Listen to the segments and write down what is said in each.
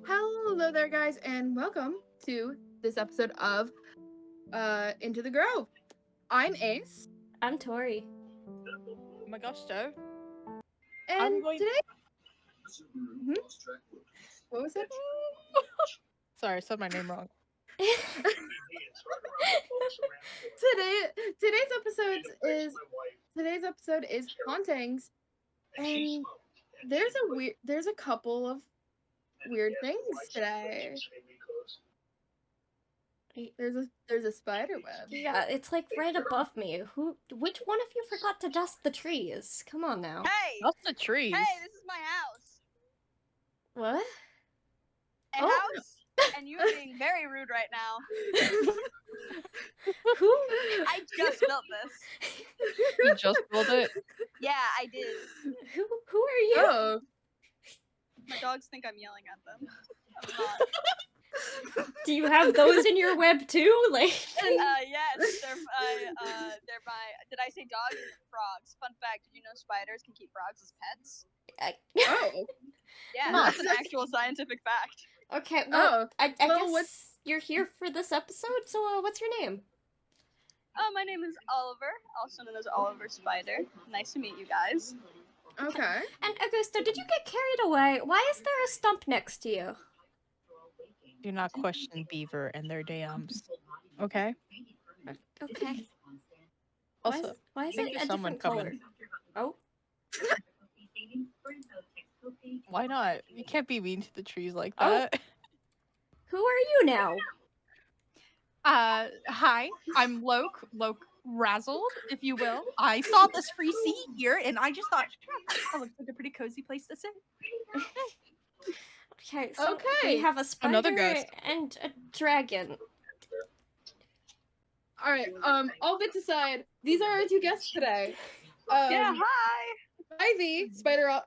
Hello there, guys, and welcome to this episode of Into the Grove. I'm Ace, I'm Tori. Oh my gosh, Joe. and going- today... What was it? Sorry, I said my name wrong. Today's episode is Hauntings, and there's a couple of weird things today. There's a spider web. Yeah, it's like right above me. Which one of you forgot to dust the trees? Come on now. Hey! That's the trees. Hey, this is my house. What? A house? And you're being very rude right now. Who? I just built this. You just built it? Yeah, I did. Who are you? Oh, My dogs think I'm yelling at them. I'm not. Do you have those in your web too? Like. Yes, they're my. Did I say dogs or frogs? Fun fact: did you know spiders can keep frogs as pets? oh. Yeah, Nice. that's an actual scientific fact. Okay. Well, I well, guess you're here for this episode. So, what's your name? My name is Oliver, also known as Oliver Spider. Nice to meet you guys. Okay. And Augusto, did you get carried away? Why is there a stump next to you? Do not question Beaver and their dams. Okay? Okay. Also, Why is think it of a someone different color? coming. Oh. Why not? You can't be mean to the trees like Oh. that. Who are you now? Hi, I'm Lokerazzled, if you will. I saw this free seat here, and I just thought that looks like a pretty cozy place to sit. Okay, so Okay. we have a spider Another ghost. and a dragon. All right. All bits aside, these are our two guests today. Yeah, hi. Ivy, Spider,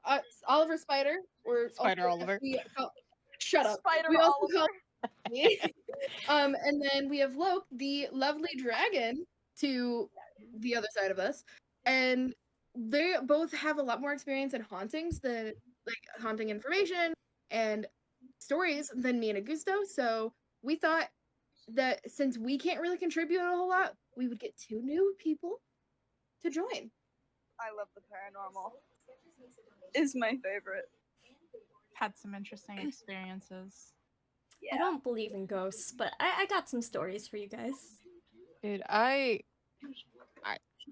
Oliver Spider, or Spider Oliver. Shut up. Spider We also Oliver. call me. And then we have Loke, the lovely dragon, to the other side of us, and they both have a lot more experience in hauntings than haunting information and stories than me and Augusto. So we thought that since we can't really contribute a whole lot, we would get two new people to join. I love the paranormal. Is my favorite. Had some interesting experiences. Yeah. I don't believe in ghosts, but I got some stories for you guys. Dude, I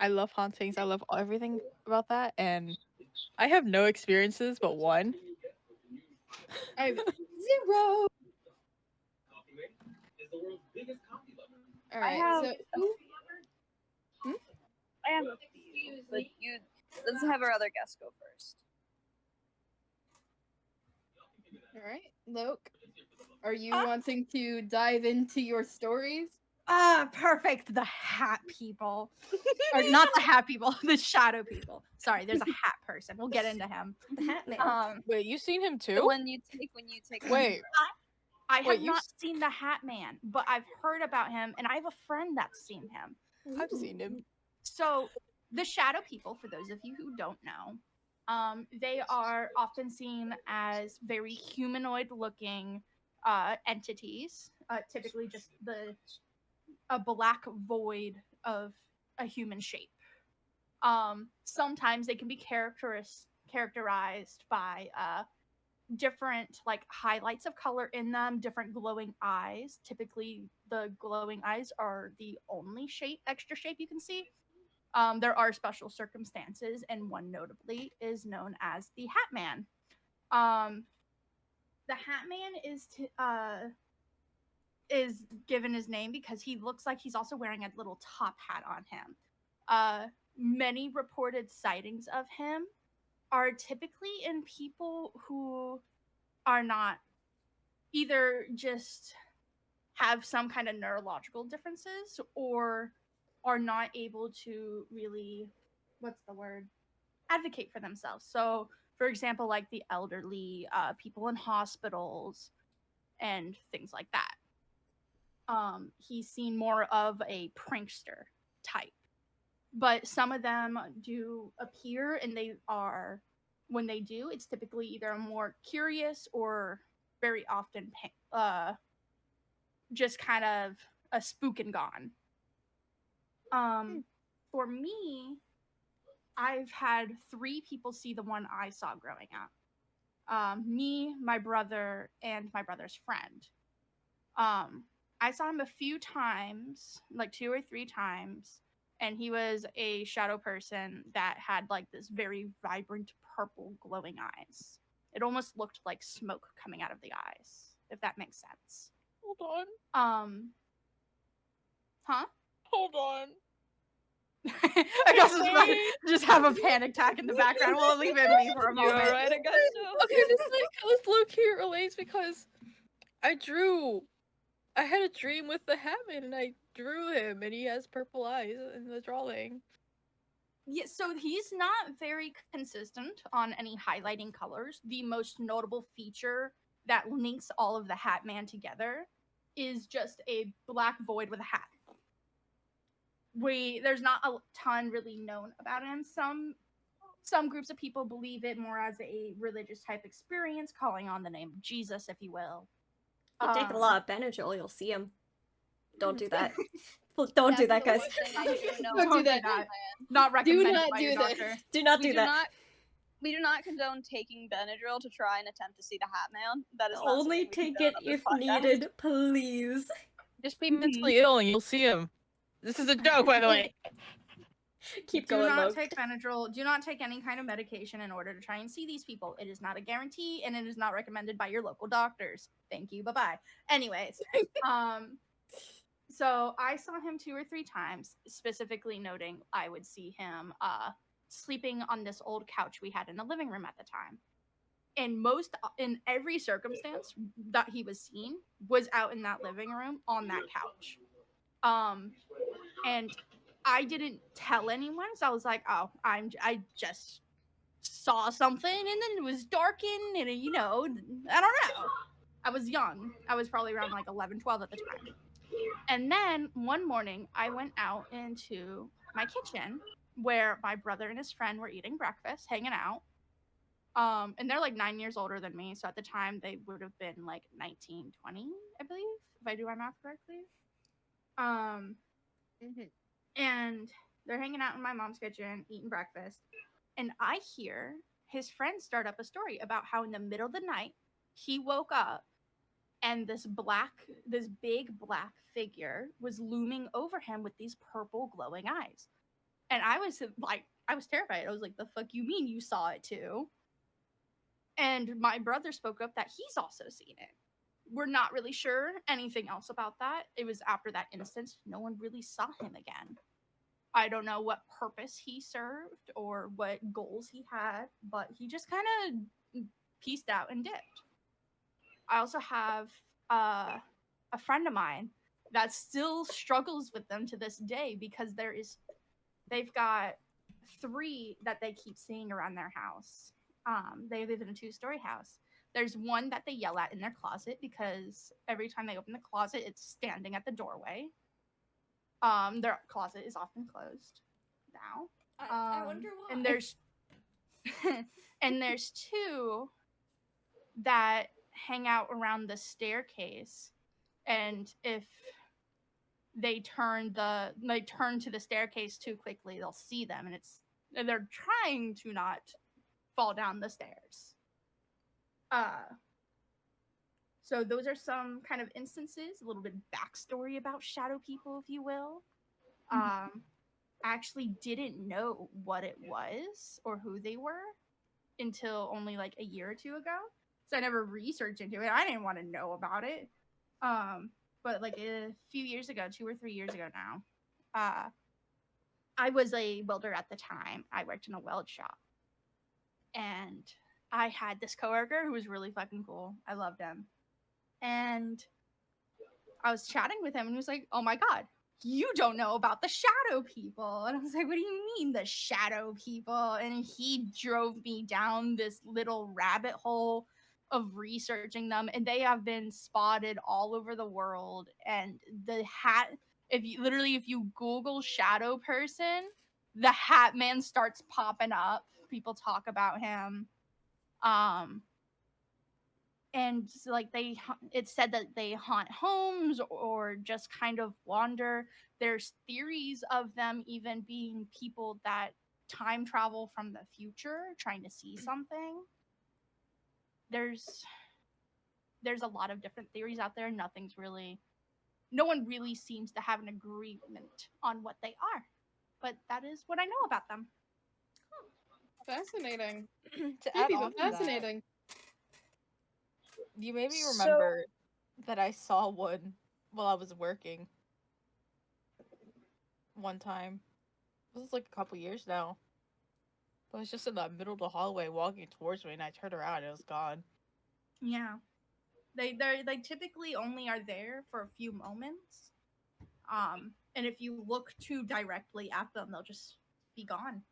love hauntings. I love everything about that, and I have no experiences but one. I have 0. All right. have- So who? I have a few, but let's have our other guest go first. All right, Loke. Are you wanting to dive into your stories? Perfect. The hat people. Or not the hat people, the shadow people. Sorry, there's a hat person. We'll get into him. The Hat Man. Wait, you seen him The too? one you take. Wait, I have Wait, you not s- seen the Hat Man, but I've heard about him, and I have a friend that's seen him. I've seen him. So, the shadow people, for those of you who don't know, they are often seen as very humanoid-looking entities, typically just a black void of a human shape. Sometimes they can be characterized by different highlights of color in them, different glowing eyes. Typically, the glowing eyes are the only extra shape you can see. There are special circumstances, and one notably is known as the Hat Man. The Hat Man is given his name because he looks like he's also wearing a little top hat on him. Many reported sightings of him are typically in people who are not either just have some kind of neurological differences or are not able to really, advocate for themselves. So, for example, like the elderly, people in hospitals, and things like that. He's seen more of a prankster type. But some of them do appear and they are when they do, it's typically either a more curious or very often just kind of a spook and gone. For me, I've had 3 people see the one I saw growing up. Me, my brother, and my brother's friend. I saw him a few times, like 2 or 3 times, and he was a shadow person that had like this very vibrant purple glowing eyes. It almost looked like smoke coming out of the eyes, if that makes sense. Hold on. Huh? Hold on. I guess it's about to just have a panic attack in the background. We'll leave it be for a You moment. alright, Augusto? Okay, this low-key relates because I had a dream with the Hatman and I drew him and he has purple eyes in the drawing. Yeah, so he's not very consistent on any highlighting colors. The most notable feature that links all of the Hatman together is just a black void with a hat. There's not a ton really known about him. Some groups of people believe it more as a religious type experience, calling on the name of Jesus, if you will. You take a lot of Benadryl, you'll see him. Don't do that. Don't do that, guys. Don't do that. Not recommended not by do your this. doctor. Do not We do that. We do not condone taking Benadryl to try and attempt to see the Hat Man. That is not Only something we take condone it on this if podcast. needed, please. Just be mentally ill and you'll see him. This is a joke, by the way. Keep Do going, not Loke. take Benadryl. Do not take any kind of medication in order to try and see these people. It is not a guarantee, and it is not recommended by your local doctors. Thank you. Bye bye. Anyways, so I saw him 2 or 3 times, specifically noting I would see him sleeping on this old couch we had in the living room at the time. And in every circumstance that he was seen was out in that living room on that couch. And I didn't tell anyone, so I was like, "Oh, I just saw something, and then it was darkened, and I don't know." I was young. I was probably around like 11, 12 at the time. And then one morning, I went out into my kitchen where my brother and his friend were eating breakfast, hanging out. And they're like 9 years older than me, so at the time they would have been like 19, 20, I believe, if I do my math correctly. And they're hanging out in my mom's kitchen, eating breakfast. And I hear his friend start up a story about how in the middle of the night, he woke up and this big black figure was looming over him with these purple glowing eyes. And I was terrified. I was like, the fuck you mean you saw it too? And my brother spoke up that he's also seen it. We're not really sure anything else about that. It was after that instance, no one really saw him again. I don't know what purpose he served or what goals he had, but he just kind of pieced out and dipped. I also have a friend of mine that still struggles with them to this day because they've got 3 that they keep seeing around their house. They live in a 2-story house. There's one that they yell at in their closet because every time they open the closet, it's standing at the doorway. Their closet is often closed now. I wonder why. And there's 2 that hang out around the staircase, and if they turn to the staircase too quickly, they'll see them, and they're trying to not fall down the stairs. So those are some kind of instances, a little bit of backstory about shadow people, if you will. I actually didn't know what it was or who they were until only like a year or 2 ago. So I never researched into it. I didn't want to know about it. But like a few years ago, 2 or 3 years ago now, I was a welder at the time. I worked in a weld shop. And I had this coworker who was really fucking cool. I loved him. And I was chatting with him and he was like, "Oh my God, you don't know about the shadow people." And I was like, "What do you mean the shadow people?" And he drove me down this little rabbit hole of researching them, and they have been spotted all over the world. And if you Google shadow person, the Hat Man starts popping up. People talk about him. And so, like it's said that they haunt homes or just kind of wander. There's theories of them even being people that time travel from the future trying to see something. There's a lot of different theories out there. No one really seems to have an agreement on what they are, but that is what I know about them. Fascinating. To add Creepy, on but to that, fascinating. you made me So- remember that I saw one while I was working one time. This is like a couple years now. But it's just in the middle of the hallway walking towards me, and I turned around and it was gone. Yeah, they typically only are there for a few moments. And if you look too directly at them, they'll just be gone.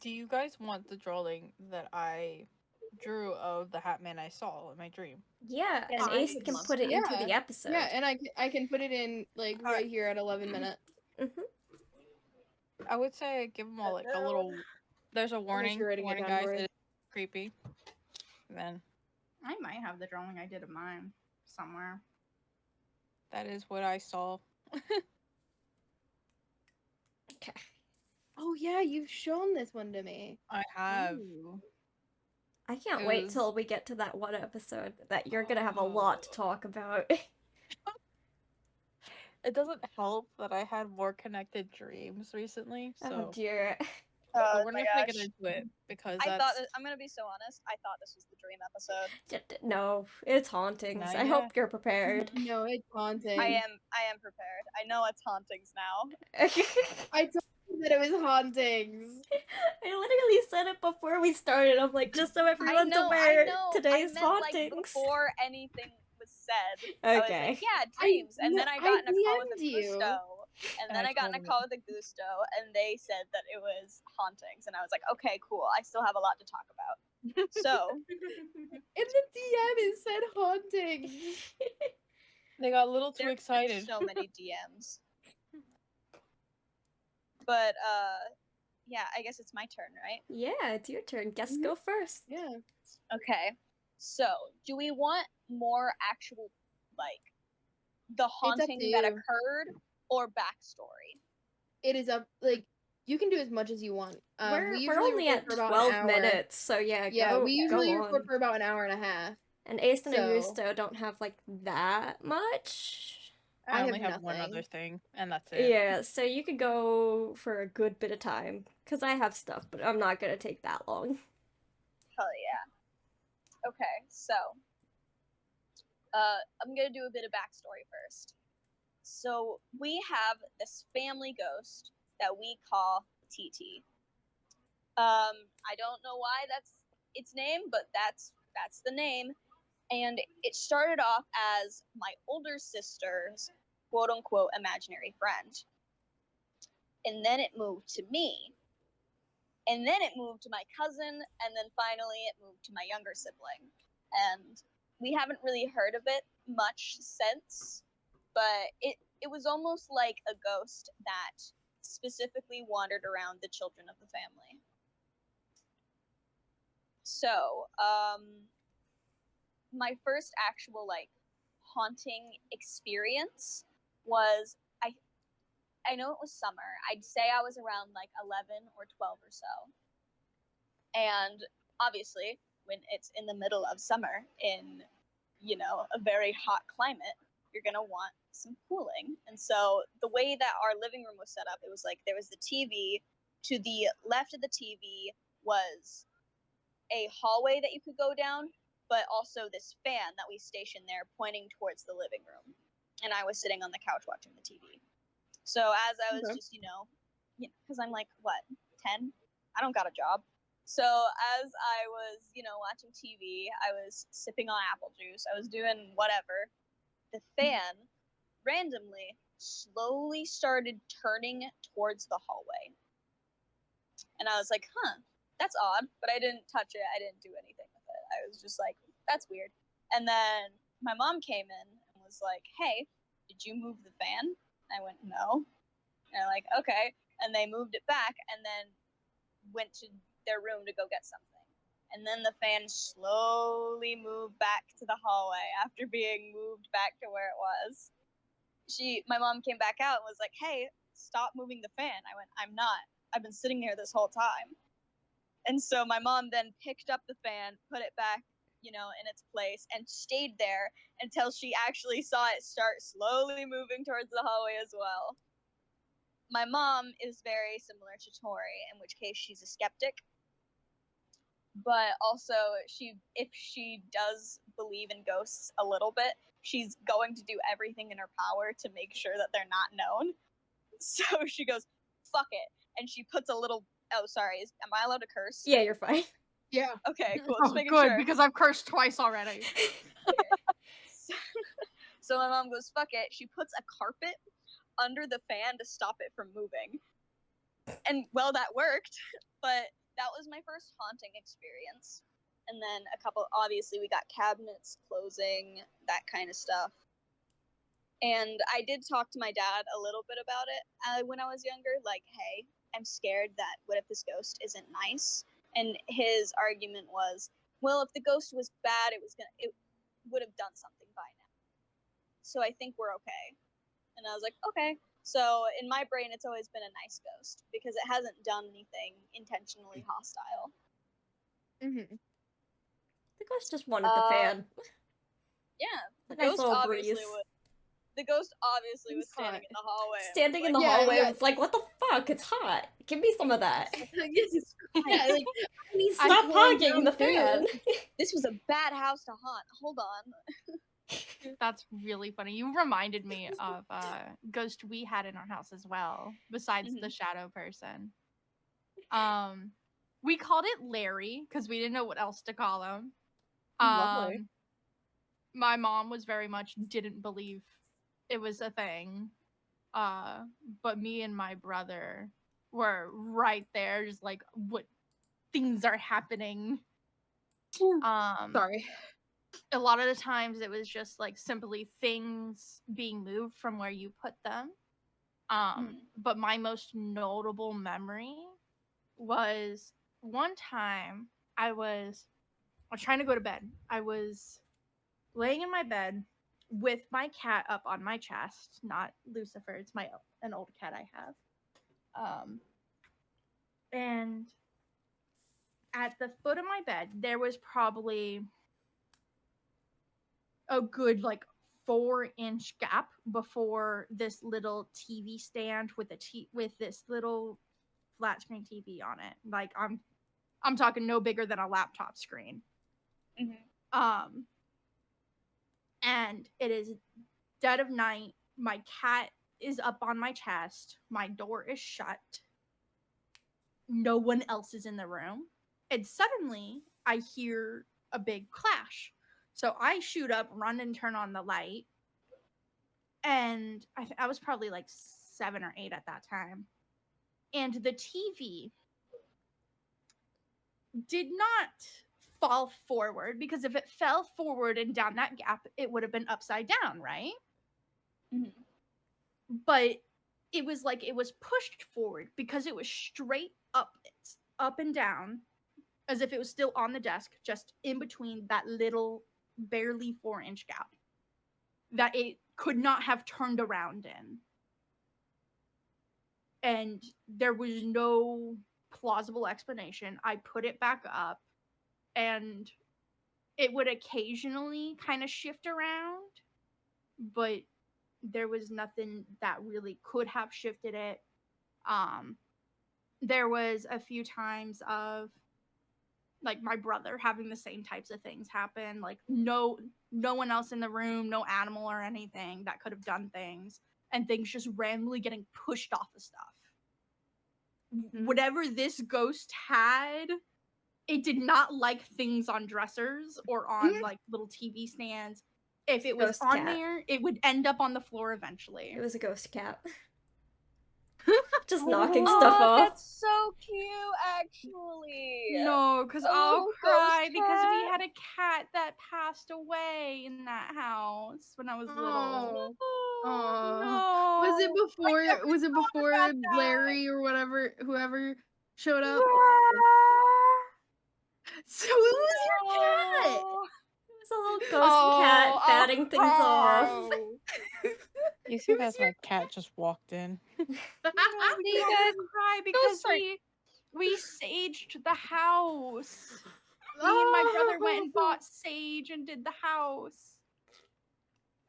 Do you guys want the drawing that I drew of the hat man I saw in my dream? Yeah, Yes, and I Ace would can love put it that. into Yeah. the episode. Yeah, and I can put it in like right here at 11 minutes. I would say I give them all like a little. There's a warning, you're writing it down, guys. Tori. It is creepy. And then I might have the drawing I did of mine somewhere. that is what I saw. Okay. Oh yeah, you've shown this one to me. I have. Ooh. I can't It wait was- till we get to that one episode that you're gonna have a lot to talk about. It doesn't help that I had more connected dreams recently, Oh so dear. Oh we're my not gonna get gosh. into it because I that's thought I'm gonna be so honest. I thought this was the dream episode. No, it's hauntings. Not I yet. hope you're prepared. No, it's haunting. I am prepared. I know it's hauntings now. I told you that it was hauntings. I literally said it before we started. I'm like, just so everyone's aware, today's I meant, hauntings. like, before anything was said. I was Okay. like, yeah, dreams. And then I got in a call with a DM'd you. Gusto. And then I I got in a told call with a Gusto, and they said that it was hauntings. And I was like, okay, cool. I still have a lot to talk about. So, In the DM it said hauntings. they got a little too there's excited. so many DMs. But, yeah, I guess it's my turn, right? Yeah, it's your turn. Guess go first. Yeah. Okay. So, do we want more actual, like, the haunting to that you. occurred or backstory? It is up like you can do as much as you want. We We're usually only record at for about 12 an hour. minutes, so yeah, Yeah, go, we usually go record on. for about an hour and a half. And Ace and so- Augusto don't have like that much. I I only have have one nothing. other thing, and that's it. Yeah, so you could go for a good bit of time. Because I have stuff, but I'm not gonna take that long. Hell yeah. Okay, so I'm gonna do a bit of backstory first. So we have this family ghost that we call TT. I don't know why that's its name, but that's the name. And it started off as my older sister's quote unquote imaginary friend. And then it moved to me. And then it moved to my cousin, and then finally it moved to my younger sibling. And we haven't really heard of it much since, but it was almost like a ghost that specifically wandered around the children of the family. So, my first actual like haunting experience was I know it was summer. I'd say I was around like 11 or 12 or so. And obviously, when it's in the middle of summer in, you know, a very hot climate, you're going to want some cooling. And so the way that our living room was set up, it was like there was the TV. To the left of the TV was a hallway that you could go down, but also this fan that we stationed there pointing towards the living room. And I was sitting on the couch watching the TV. So as I was Okay. just, because I'm like, what, 10? I don't got a job. So as I was, watching TV, I was sipping on apple juice. I was doing whatever. The fan randomly, slowly started turning towards the hallway. And I was like, that's odd. But I didn't touch it. I didn't do anything with it. I was just like, that's weird. And then my mom came in and was like, hey, did you move the fan? I went, no. And I'm like, okay. And they moved it back and then went to their room to go get something. and then the fan slowly moved back to the hallway after being moved back to where it was. My mom came back out and was like, "Hey, stop moving the fan." I went, "I'm not. I've been sitting here this whole time." And so my mom then picked up the fan, put it back, in its place, and stayed there until she actually saw it start slowly moving towards the hallway as well. My mom is very similar to Tori, in which case she's a skeptic. But also, if she does believe in ghosts a little bit, she's going to do everything in her power to make sure that they're not known. So she goes, "Fuck it," and she puts a little. Oh, sorry. Am I allowed to curse? Yeah, you're fine. Yeah. Okay, cool. Oh, Just making good, sure. because I've cursed twice already. So my mom goes, "Fuck it." She puts a carpet under the fan to stop it from moving. And, well, that worked. But that was my first haunting experience. And then obviously we got cabinets closing, that kind of stuff. And I did talk to my dad a little bit about it when I was younger. Like, hey, I'm scared that what if this ghost isn't nice? And his argument was, well, if the ghost was bad, it would have done something by now. So I think we're okay. And I was like, okay. So in my brain, it's always been a nice ghost because it hasn't done anything intentionally hostile. Mm-hmm. The ghost just wanted the fan. Yeah, A nice little breeze. The ghost obviously was It's standing hot. in the hallway. Standing in the Yeah, hallway, yeah. was like, what the fuck? It's hot. Give me some of that. Yeah, like Please I'm stop cooling hogging the down, fan. too. This was a bad house to haunt. Hold on. That's really funny. You reminded me of a ghost we had in our house as well, besides the shadow person. We called it Larry because we didn't know what else to call him. Lovely. My mom was very much didn't believe it was a thing. But me and my brother were right there, just like, what things are happening. Sorry. A lot of the times it was just like simply things being moved from where you put them. But my most notable memory was one time I was trying to go to bed. I was laying in my bed with my cat up on my chest, not Lucifer. It's an old cat I have. And at the foot of my bed, there was probably a good 4-inch gap before this little TV stand with this little flat screen TV on it. Like I'm talking no bigger than a laptop screen. And it is dead of night. My cat is up on my chest. My door is shut. No one else is in the room. And suddenly I hear a big clash. So I shoot up, run and turn on the light. And I was probably 7 or 8 at that time. And the TV did not fall forward, because if it fell forward and down that gap, it would have been upside down, right? But it was it was pushed forward because it was straight up and down, as if it was still on the desk, just in between that little barely 4-inch gap that it could not have turned around in. And there was no plausible explanation. I put it back up, and it would occasionally kind of shift around, but there was nothing that really could have shifted it. There was a few times of my brother having the same types of things happen, no one else in the room, no animal or anything that could have done things, and things just randomly getting pushed off of stuff. Whatever this ghost had, it did not like things on dressers or on little TV stands. If it was Ghost on cat. there, it would end up on the floor eventually. It was a ghost cat. Just knocking stuff off. That's so cute, actually. No, because A I'll little cry ghost because we cat. had a cat that passed away in that house when I was little. Oh. No. Was it before? never Was it thought before about that. Larry or whoever showed up? Yeah. So who was your cat? It was a little ghost cat batting things off. You see, that's my cat just walked in. No, we See, all guys, cry because are- we saged the house. Me and my brother went and Oh. bought sage and did the house.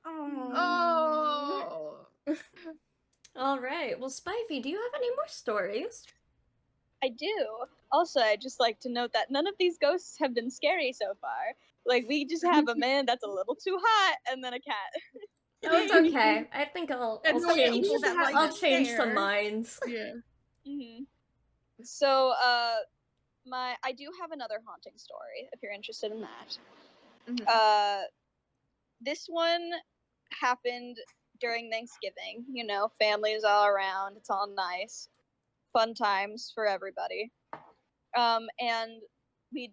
Oh. All right. Well, Spivey, do you have any more stories? I do. Also, I'd just like to note that none of these ghosts have been scary so far. Like, we just have a man that's a little too hot and then a cat. Oh, it's okay. I think And I'll change. people that like I'll to change some stare. minds. Yeah. hmm So, I do have another haunting story, if you're interested in that. Mhm. This one happened during Thanksgiving. You know, families all around. It's all nice. Fun times for everybody. And we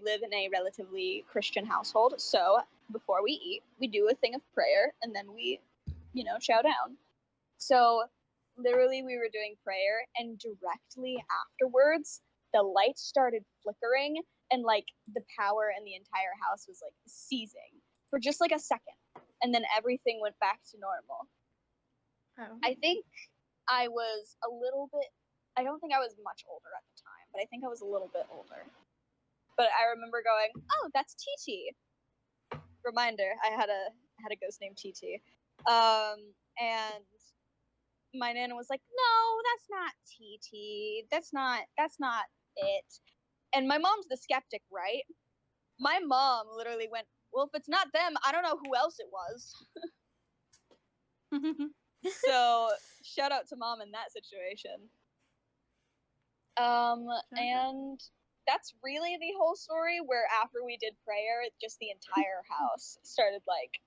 live in a relatively Christian household, so before we eat, we do a thing of prayer, and then we, chow down. So literally we were doing prayer, and directly afterwards, the lights started flickering, and like the power in the entire house was like seizing for just like a second, and then everything went back to normal. I think I was a little bit, I don't think I was much older at the time, but I think I was a little bit older. But I remember going, "Oh, that's TT." Reminder: I had a ghost named TT, and my nana was like, "No, that's not TT. That's not it." And my mom's the skeptic, right? My mom literally went, "Well, if it's not them, I don't know who else it was." So shout out to mom in that situation. And that's really the whole story, where after we did prayer, just the entire house started like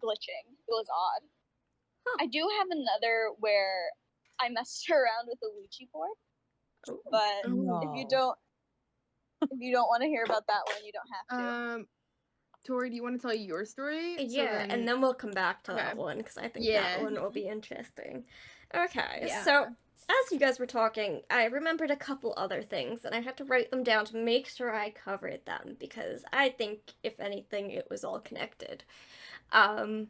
glitching. It was odd. I do have another where I messed around with a Ouija board, but if you don't want to hear about that one, you don't have to. Tori, do you want to tell your story? Yeah, and then we'll come back to that Okay. one because I think Yeah. that one will be interesting. Okay, Yeah. so as you guys were talking, I remembered a couple other things, and I had to write them down to make sure I covered them because I think, if anything, it was all connected. I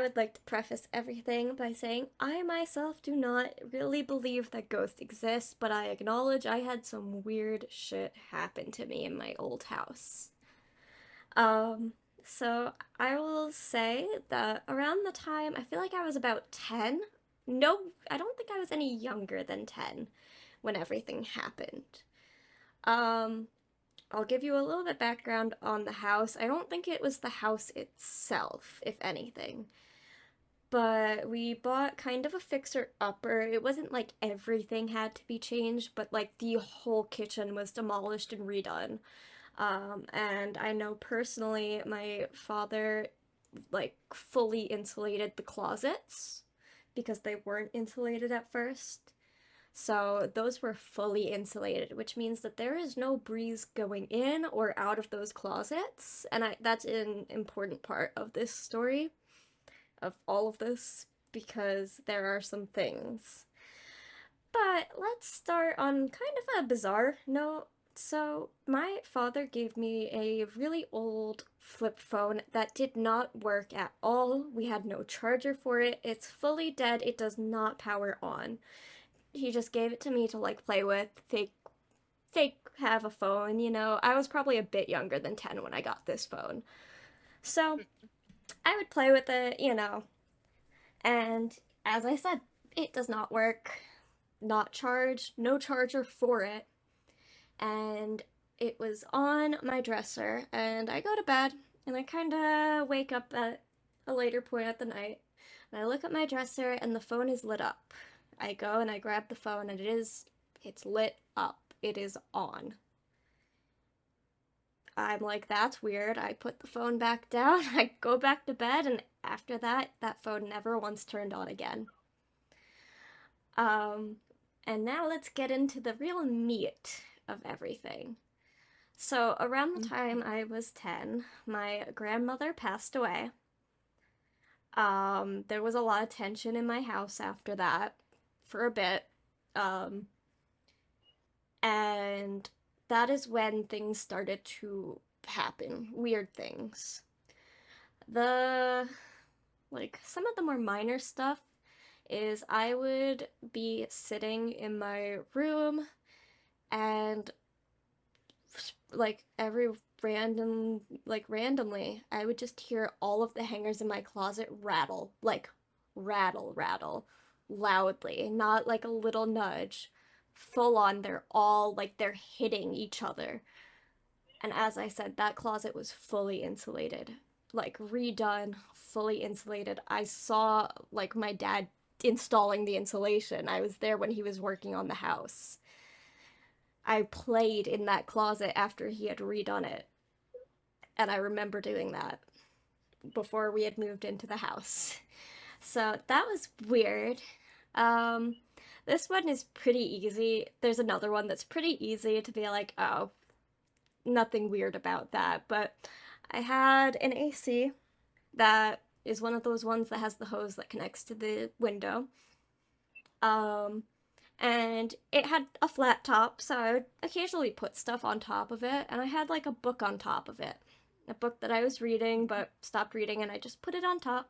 would like to preface everything by saying I myself do not really believe that ghosts exist, but I acknowledge I had some weird shit happen to me in my old house. So I will say that around the time, I feel like I was about 10. No, I don't think I was any younger than 10 when everything happened. I'll give you a little bit background on the house. I don't think it was the house itself, if anything. But we bought kind of a fixer-upper. It wasn't like everything had to be changed, but like the whole kitchen was demolished and redone. And I know personally my father like fully insulated the closets because they weren't insulated at first. So those were fully insulated, which means that there is no breeze going in or out of those closets. And that's an important part of this story, of all of this, because there are some things. But let's start on kind of a bizarre note. So, my father gave me a really old flip phone that did not work at all. We had no charger for it. It's fully dead. It does not power on. He just gave it to me to like play with, fake have a phone, you know. I was probably a bit younger than 10 when I got this phone. So, I would play with it, you know. And as I said, it does not work. Not charged, no charger for it. And it was on my dresser, and I go to bed, and I kind of wake up at a later point at the night, and I look at my dresser, and the phone is lit up. I go and I grab the phone, and it's lit up. It is on. I'm like, that's weird. I put the phone back down, I go back to bed, and after that, that phone never once turned on again. And now let's get into the real meat of everything. So, around the time I was 10, my grandmother passed away. There was a lot of tension in my house after that for a bit. And that is when things started to happen. Weird things. The, like, some of the more minor stuff is I would be sitting in my room and like randomly I would just hear all of the hangers in my closet rattle, like rattle loudly, not like a little nudge, full on. They're hitting each other. And as I said, that closet was fully insulated, like redone, fully insulated. I saw like my dad installing the insulation. I was there when he was working on the house. I played in that closet after he had redone it. And I remember doing that before we had moved into the house. So that was weird. Um, this one is pretty easy. There's another one that's pretty easy to be like, oh, nothing weird about that. But I had an AC that is one of those ones that has the hose that connects to the window. Um, and it had a flat top, so I would occasionally put stuff on top of it, and I had like a book on top of it. A book that I was reading but stopped reading, and I just put it on top.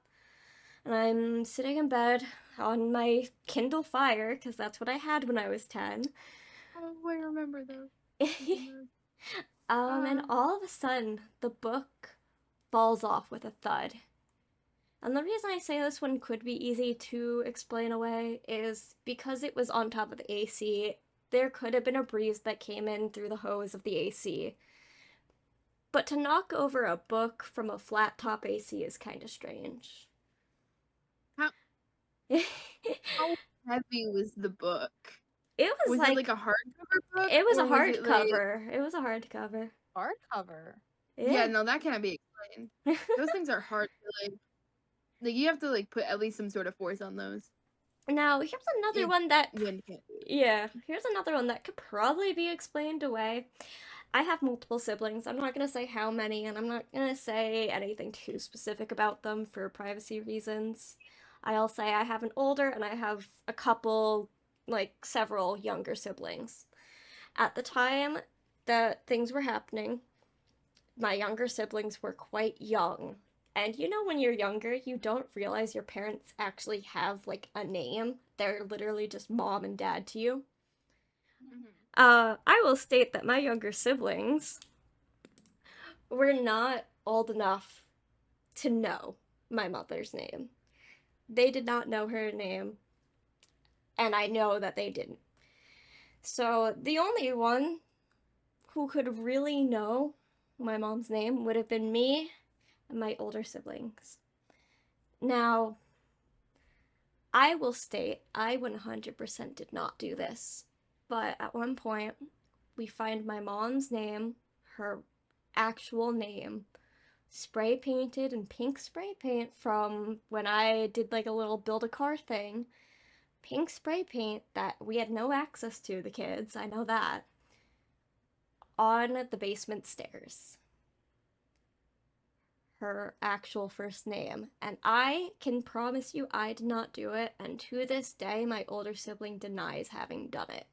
And I'm sitting in bed on my Kindle Fire, because that's what I had when I was 10. Oh, I remember those. And all of a sudden, the book falls off with a thud. And the reason I say this one could be easy to explain away is because it was on top of the AC, there could have been a breeze that came in through the hose of the AC. But to knock over a book from a flat top AC is kind of strange. How heavy was the book? It was it like a hardcover book? It was a or was it, like- hardcover. It was a hardcover. Hardcover. Yeah, no, that can't be explained. Those things are hard to like you have to like put at least some sort of force on those. Now, here's another Yeah, one that Wind can't do it. yeah, here's another one that could probably be explained away. I have multiple siblings. I'm not going to say how many, and I'm not going to say anything too specific about them for privacy reasons. I'll say I have an older and I have a couple, like several younger siblings. At the time that things were happening, my younger siblings were quite young. And you know, when you're younger, you don't realize your parents actually have like a name. They're literally just mom and dad to you. I will state that my younger siblings were not old enough to know my mother's name. They did not know her name, and I know that they didn't. So the only one who could really know my mom's name would have been me and my older siblings. Now, I will state I 100% did not do this, but at one point, we find my mom's name, her actual name, spray painted in pink spray paint from when I did like a little build a car thing. Pink spray paint that we had no access to, the kids, I know that, on the basement stairs. Her actual first name. And I can promise you I did not do it, and to this day, my older sibling denies having done it.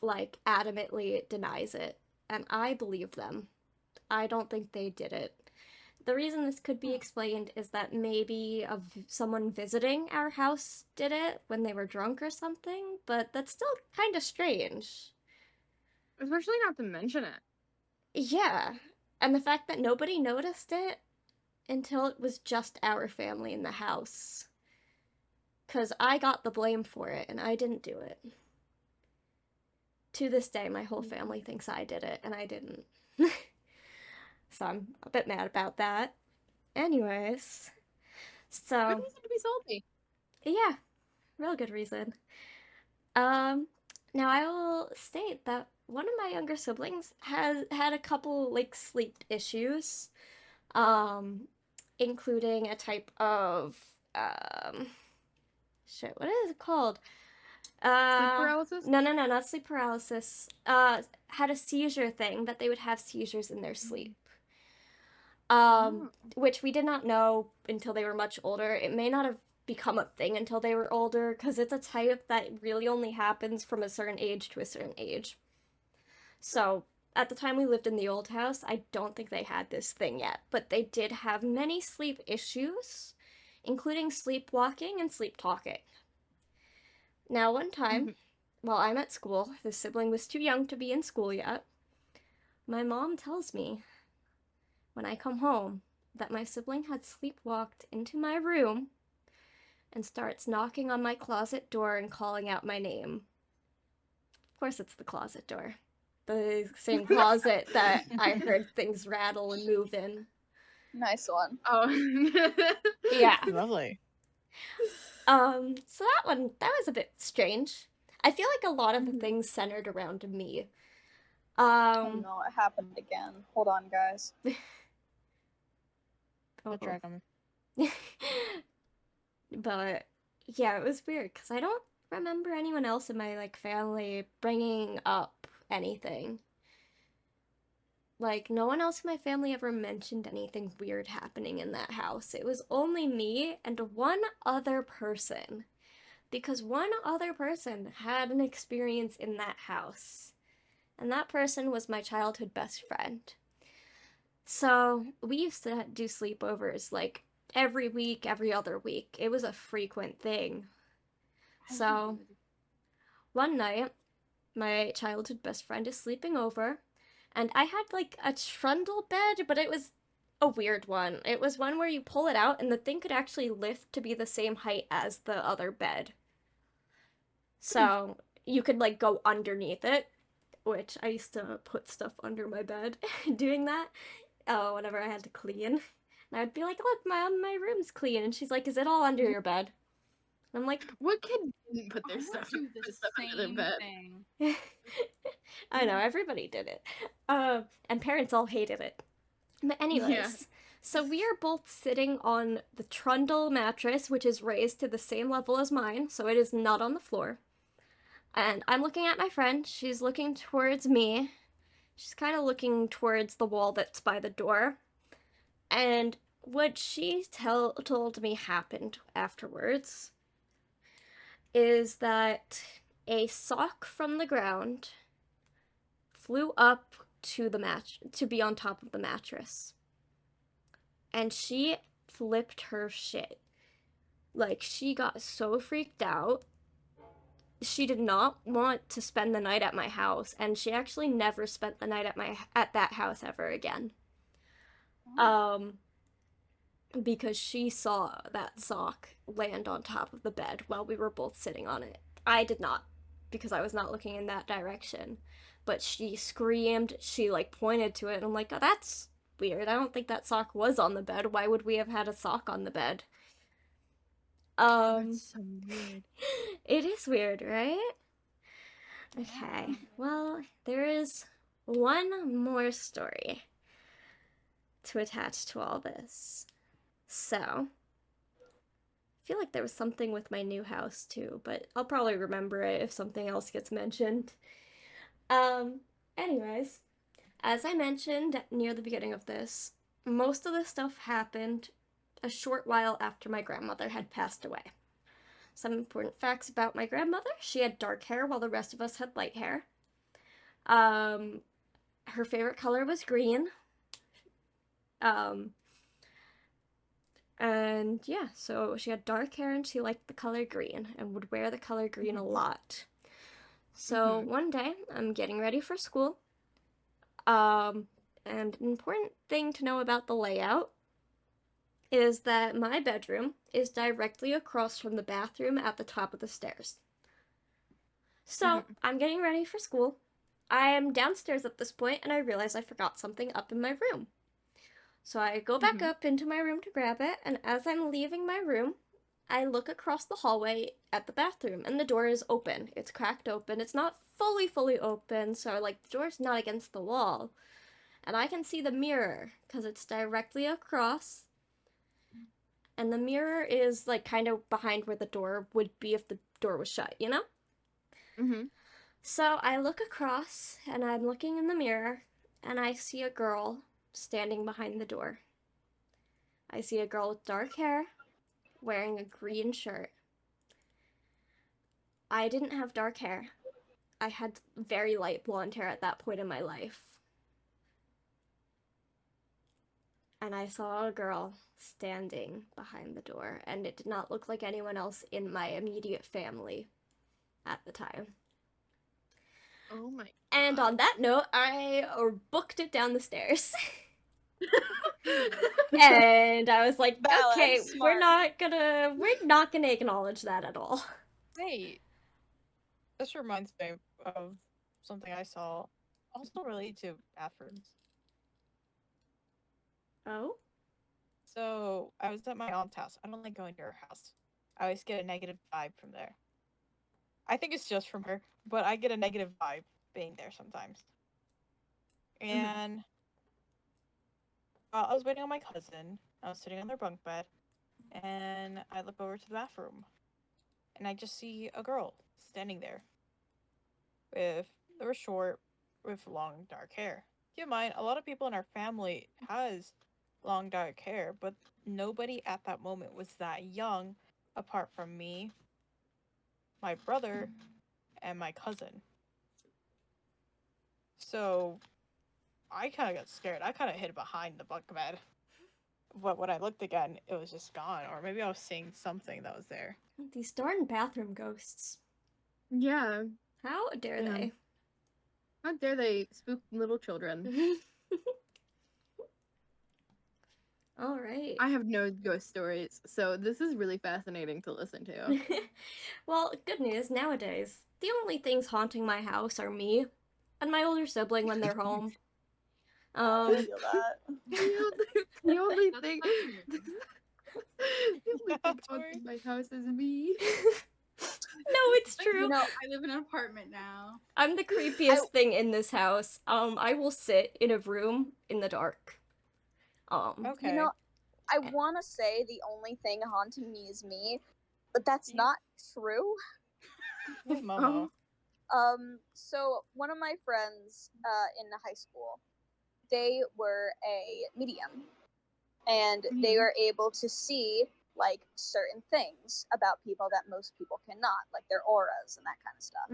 Like, adamantly denies it. And I believe them. I don't think they did it. The reason this could be explained is that maybe someone visiting our house did it when they were drunk or something, but that's still kind of strange. Especially not to mention it. Yeah, and the fact that nobody noticed it until it was just our family in the house. Because I got the blame for it, and I didn't do it. To this day, my whole family thinks I did it, and I didn't. So I'm a bit mad about that. Anyways, so Good reason to be salty. yeah, real good reason. Now I will state that one of my younger siblings has had a couple like sleep issues, including a type of shit. What is it called? Sleep paralysis? No, not sleep paralysis. Had a seizure thing that they would have seizures in their sleep. Which we did not know until they were much older. It may not have become a thing until they were older, because it's a type that really only happens from a certain age to a certain age. So at the time we lived in the old house, I don't think they had this thing yet, but they did have many sleep issues, including sleepwalking and sleep talking. Now, one time, while I'm at school, the sibling was too young to be in school yet. My mom tells me when I come home that my sibling had sleepwalked into my room and starts knocking on my closet door and calling out my name. Of course, it's the closet door. The same closet that I heard things rattle and move in. Nice one. Oh. Yeah. Lovely. So that was a bit strange. I feel like a lot of the things centered around me. Oh no, it happened again. Hold on, guys. The dragon. But yeah, it was weird because I don't remember anyone else in my like family bringing up anything. Like, no one else in my family ever mentioned anything weird happening in that house. It was only me and one other person. Because one other person had an experience in that house. And that person was my childhood best friend. So, we used to do sleepovers like every week, every other week. It was a frequent thing. So, one night, my childhood best friend is sleeping over, and I had like a trundle bed, but it was a weird one. It was one where you pull it out and the thing could actually lift to be the same height as the other bed. So you could like go underneath it, which I used to put stuff under my bed doing that whenever I had to clean. And I'd be like, look, my room's clean. And she's like, is it all under your bed? And I'm like, what kid didn't put I their would stuff, do their the stuff under their same bed? thing. I know, everybody did it. And parents all hated it. But anyways, Yeah. so we are both sitting on the trundle mattress, which is raised to the same level as mine, so it is not on the floor. And I'm looking at my friend. She's looking towards me. She's kind of looking towards the wall that's by the door. And what she told me happened afterwards is that a sock from the ground flew up to to be on top of the mattress. And she flipped her shit. Like, she got so freaked out. She did not want to spend the night at my house, and she actually never spent the night at that house ever again. Because she saw that sock land on top of the bed while we were both sitting on it. I did not, because I was not looking in that direction. But she screamed, she like pointed to it, and I'm like, oh, that's weird. I don't think that sock was on the bed. Why would we have had a sock on the bed? That's so weird. It is weird, right? Okay, well, there is one more story to attach to all this. So, I feel like there was something with my new house too, but I'll probably remember it if something else gets mentioned. Anyways, as I mentioned near the beginning of this, most of the stuff happened a short while after my grandmother had passed away. Some important facts about my grandmother: she had dark hair while the rest of us had light hair. Her favorite color was green. And yeah, so she had dark hair and she liked the color green and would wear the color green a lot. So one day, I'm getting ready for school. And an important thing to know about the layout is that my bedroom is directly across from the bathroom at the top of the stairs. So I'm getting ready for school. I am downstairs at this point and I realize I forgot something up in my room. So I go back up into my room to grab it, and as I'm leaving my room, I look across the hallway at the bathroom, and the door is open. It's cracked open. It's not fully open, so like the door's not against the wall. And I can see the mirror because it's directly across. And the mirror is like kind of behind where the door would be if the door was shut, you know? So I look across and I'm looking in the mirror and I see a girl standing behind the door. I see a girl with dark hair wearing a green shirt. I didn't have dark hair. I had very light blonde hair at that point in my life. And I saw a girl standing behind the door, and it did not look like anyone else in my immediate family at the time. Oh my god. And on that note, I booked it down the stairs. And I was like, Valid, okay, smart. we're not gonna acknowledge that at all. Hey, this reminds me of something I saw, also related to bathrooms. Oh? So I was at my aunt's house. I don't like going to her house. I always get a negative vibe from there. I think it's just from her, but I get a negative vibe being there sometimes. And I was waiting on my cousin. I was sitting on their bunk bed, and I look over to the bathroom, and I just see a girl standing there with they were short, with long dark hair. Keep in mind, a lot of people in our family has long dark hair, but nobody at that moment was that young, apart from me, my brother, and my cousin. So I kind of got scared. I kind of hid behind the bunk bed. But when I looked again, it was just gone. Or maybe I was seeing something that was there. These darn bathroom ghosts. Yeah. How dare Yeah. they? How dare they spook little children? All right. I have no ghost stories, so this is really fascinating to listen to. Well, good news, nowadays, the only things haunting my house are me and my older sibling when they're home. I feel that. The only thing the only thing Tori. haunting my house is me. No, it's true. You know, I live in an apartment now. I'm the creepiest thing in this house. I will sit in a room in the dark. Okay. You know, I want to say the only thing haunting me is me, but that's not true. Hey, Momo. So one of my friends in high school, they were a medium, and they were able to see like certain things about people that most people cannot, like their auras and that kind of stuff.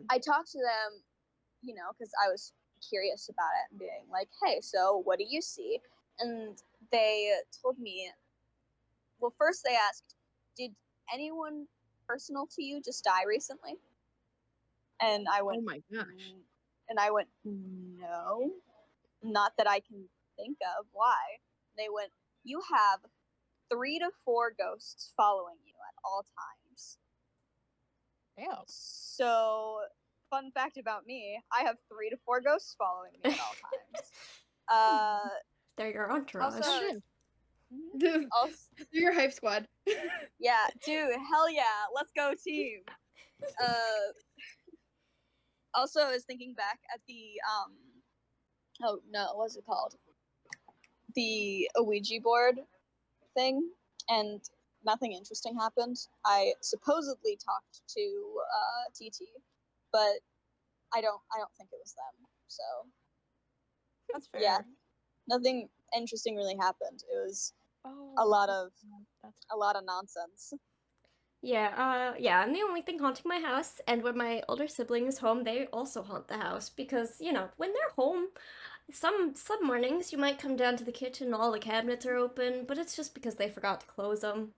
I talked to them, you know, because I was curious about it and being like, hey, so what do you see? And they told me, well, first they asked, did anyone personal to you just die recently? And I went, Oh my gosh. and I went, no, not that I can think of. Why? They went, you have 3 to 4 ghosts following you at all times. Damn. So, fun fact about me, I have 3 to 4 ghosts following me at all times. They're your entourage. Also, They're your hype squad. yeah, dude, hell yeah, let's go team. Also, I was thinking back at the oh no, what's it called? The Ouija board thing, and nothing interesting happened. I supposedly talked to TT, but I don't think it was them. So That's fair. yeah, nothing interesting really happened. It was a lot of nonsense. Yeah, I'm the only thing haunting my house, and when my older sibling is home, they also haunt the house because, you know, when they're home, some mornings you might come down to the kitchen and all the cabinets are open, but it's just because they forgot to close them.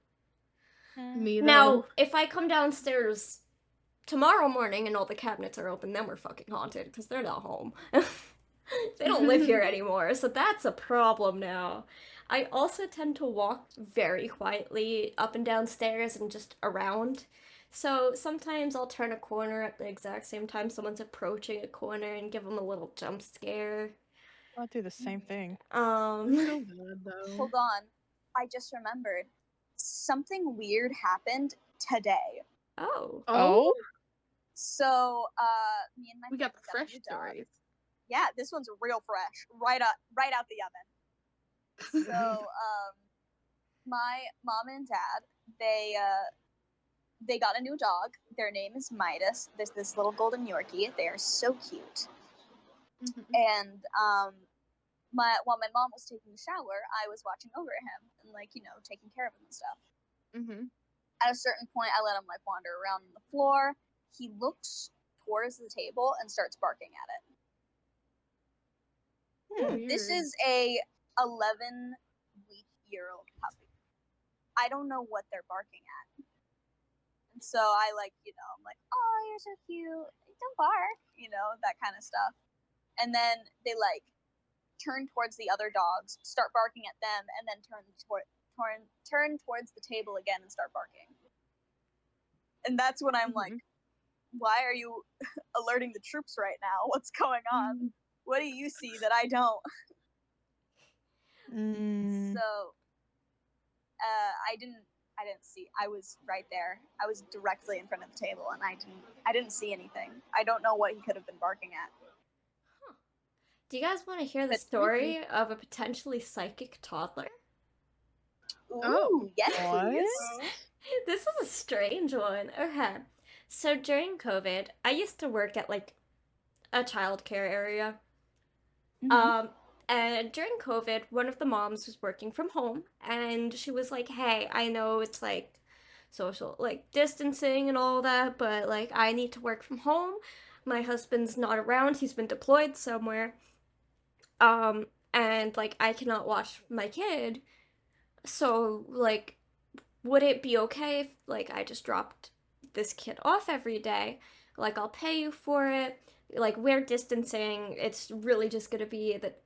Me though. Now, if I come downstairs tomorrow morning and all the cabinets are open, then we're fucking haunted because they're not home. They don't live here anymore, so that's a problem now. I also tend to walk very quietly up and down stairs and just around. So sometimes I'll turn a corner at the exact same time someone's approaching a corner and give them a little jump scare. I'll do the same thing. So bad though. Hold on, I just remembered something weird happened today. Oh. So me and my We got the friend fresh got a new dog. stories. Yeah, this one's real fresh, right out the oven. So my mom and dad, they got a new dog. Their name is Midas. There's this little golden Yorkie. They are so cute. And while my mom was taking a shower, I was watching over him and, like, you know, taking care of him and stuff. At a certain point, I let him like wander around on the floor. he looks towards the table and starts barking at it. This Weird. is a 11-week-old puppy. I don't know what they're barking at. And so I I'm like, oh, you're so cute. Don't bark, that kind of stuff. And then they turn towards the other dogs, start barking at them, and then turn towards the table again and start barking. And that's when I'm like, why are you alerting the troops right now? What's going on? What do you see that I don't? So I didn't see. I was right there. I was directly in front of the table, and I didn't see anything. I don't know what he could have been barking at. Do you guys want to hear the That's story of a potentially psychic toddler? Ooh, Oh. yes, What? please. This is a strange one. Okay. So during COVID, I used to work at a childcare area. And during COVID, one of the moms was working from home, and she was like, "Hey, I know it's social distancing and all that, but I need to work from home. My husband's not around; he's been deployed somewhere. And I cannot watch my kid. So would it be okay if I just dropped this kid off every day? I'll pay you for it. We're distancing. It's really just gonna be that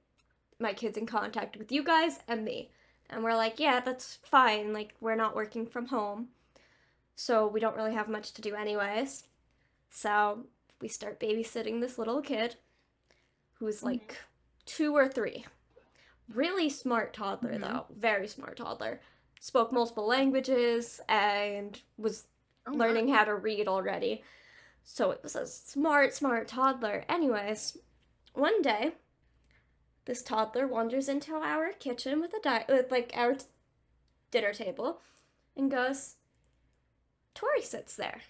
my kid's in contact with you guys and me." And we're like, "Yeah, that's fine. We're not working from home, so we don't really have much to do anyways." So we start babysitting this little kid who's 2 or 3. Really smart toddler, though. Very smart toddler. Spoke multiple languages and was learning how to read already. So it was a smart toddler. Anyways, one day, this toddler wanders into our kitchen with our dinner table and goes, "Tori sits there."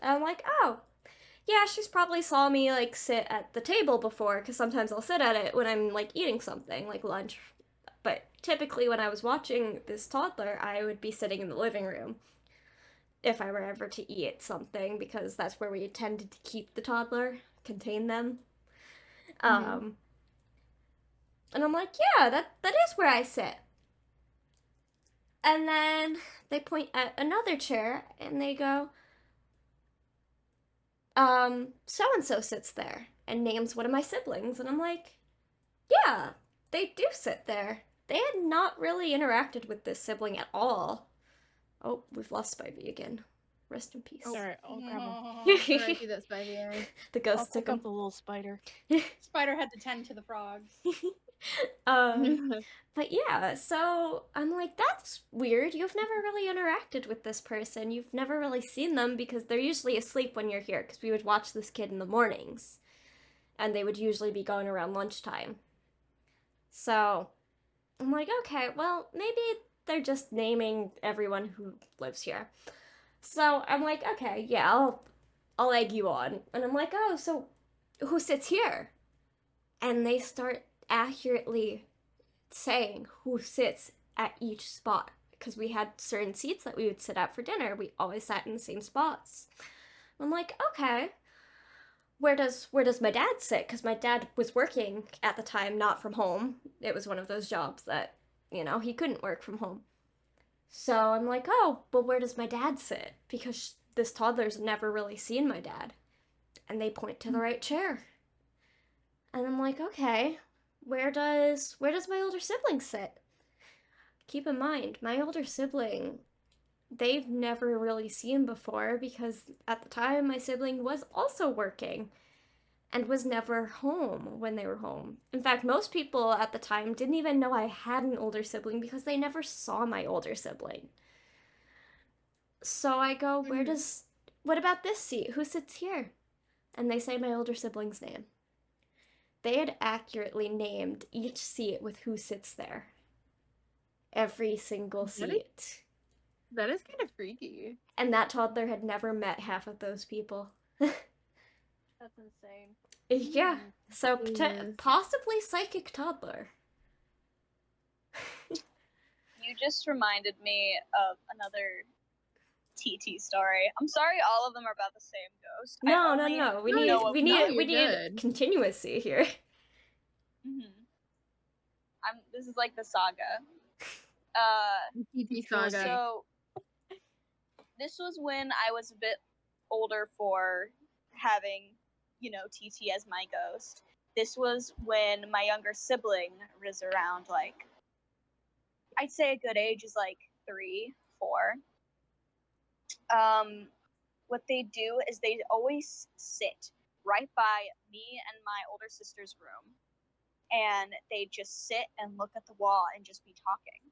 And I'm like, "Oh, yeah, she's probably saw me sit at the table before, because sometimes I'll sit at it when I'm eating something like lunch. But typically when I was watching this toddler, I would be sitting in the living room if I were ever to eat something, because that's where we tended to keep the toddler, contain them." And I'm like, "Yeah, that is where I sit." And then they point at another chair and they go, "So-and-so sits there," and names one of my siblings. And I'm like, "Yeah, they do sit there." They had not really interacted with this sibling at all. Oh, we've lost Spivey again. Rest in peace. Sorry, I'll grab him. R.I.P. that Spivey. The I'll ghost pick took up him. the little spider. Spider had to tend to the frogs. But yeah, so I'm like, that's weird. You've never really interacted with this person. You've never really seen them, because they're usually asleep when you're here, because we would watch this kid in the mornings. And they would usually be going around lunchtime. So I'm like, okay, well, maybe they're just naming everyone who lives here. So I'm like, okay, yeah, I'll egg you on. And I'm like, "Oh, so who sits here?" And they start accurately saying who sits at each spot, because we had certain seats that we would sit at for dinner. We always sat in the same spots. I'm like, okay, where does my dad sit? Because my dad was working at the time, not from home. It was one of those jobs that, he couldn't work from home. So I'm like, "Oh, but where does my dad sit?" Because this toddler's never really seen my dad. And they point to the right chair. And I'm like, okay, where does my older sibling sit? Keep in mind, my older sibling, they've never really seen before, because at the time my sibling was also working and was never home when they were home. In fact, most people at the time didn't even know I had an older sibling, because they never saw my older sibling. So I go, what about this seat? Who sits here? And they say my older sibling's name. They had accurately named each seat with who sits there. Every single seat. That is kind of freaky. And that toddler had never met half of those people. That's insane. Yeah, so Yes. possibly psychic toddler. You just reminded me of another TT story. I'm sorry, all of them are about the same ghost. No. We No, need no, you're we need good. continuity here. This is like the saga. TT saga. So this was when I was a bit older for having, TT as my ghost. This was when my younger sibling was around, like, I'd say a good age is like 3, 4. What they do is they always sit right by me and my older sister's room, and they just sit and look at the wall and just be talking.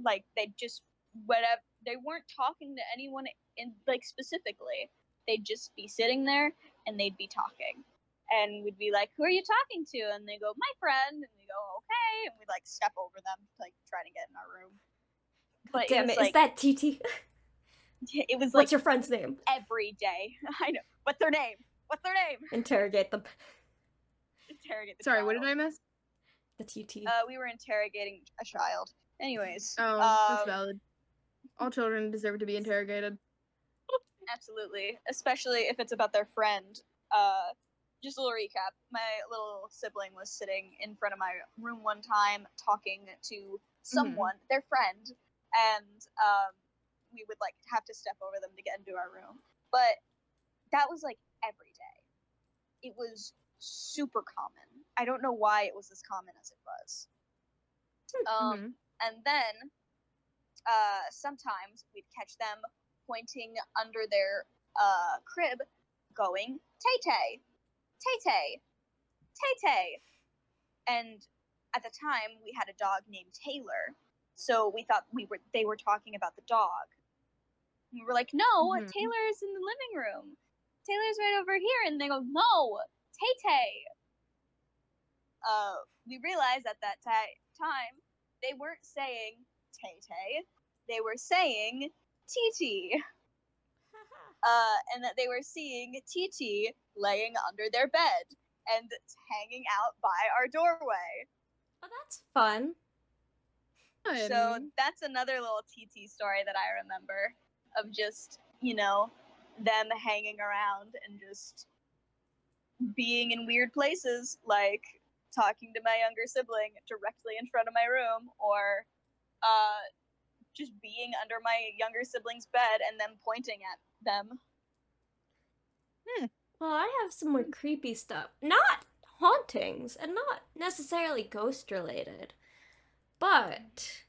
Like, they just, whatever, they weren't talking to anyone in, like, specifically. They'd just be sitting there and they'd be talking. And we'd be like, who are you talking to? And they go, my friend. And we go, okay. And we'd, like, step over them, like, try to get in our room. But Damn it was it, like, is that TT? it was What's like your friend's name? every day. I know. What's their name? What's their name? Interrogate them. Interrogate the Sorry, child. what did I miss? The TT. We were interrogating a child. Anyways. Oh, that's valid. All children deserve to be interrogated. Absolutely. Especially if it's about their friend. Just a little recap. My little sibling was sitting in front of my room one time talking to someone, their friend, and we would like have to step over them to get into our room. But that was like every day. It was super common. I don't know why it was as common as it was. And then sometimes we'd catch them pointing under their crib, going, Tay-Tay, Tay-Tay, Tay-Tay. And at the time, we had a dog named Taylor, so we thought they were talking about the dog. And we were like, no, Taylor's in the living room. Taylor's right over here. And they go, no, Tay-Tay. We realized at that time, they weren't saying Tay-Tay, they were saying TT. And that they were seeing TT laying under their bed and hanging out by our doorway. Oh, that's fun. So that's another little TT story that I remember of just, them hanging around and just being in weird places, like talking to my younger sibling directly in front of my room, or just being under my younger sibling's bed and them pointing at them. Well, I have some more creepy stuff. Not hauntings, and not necessarily ghost related. But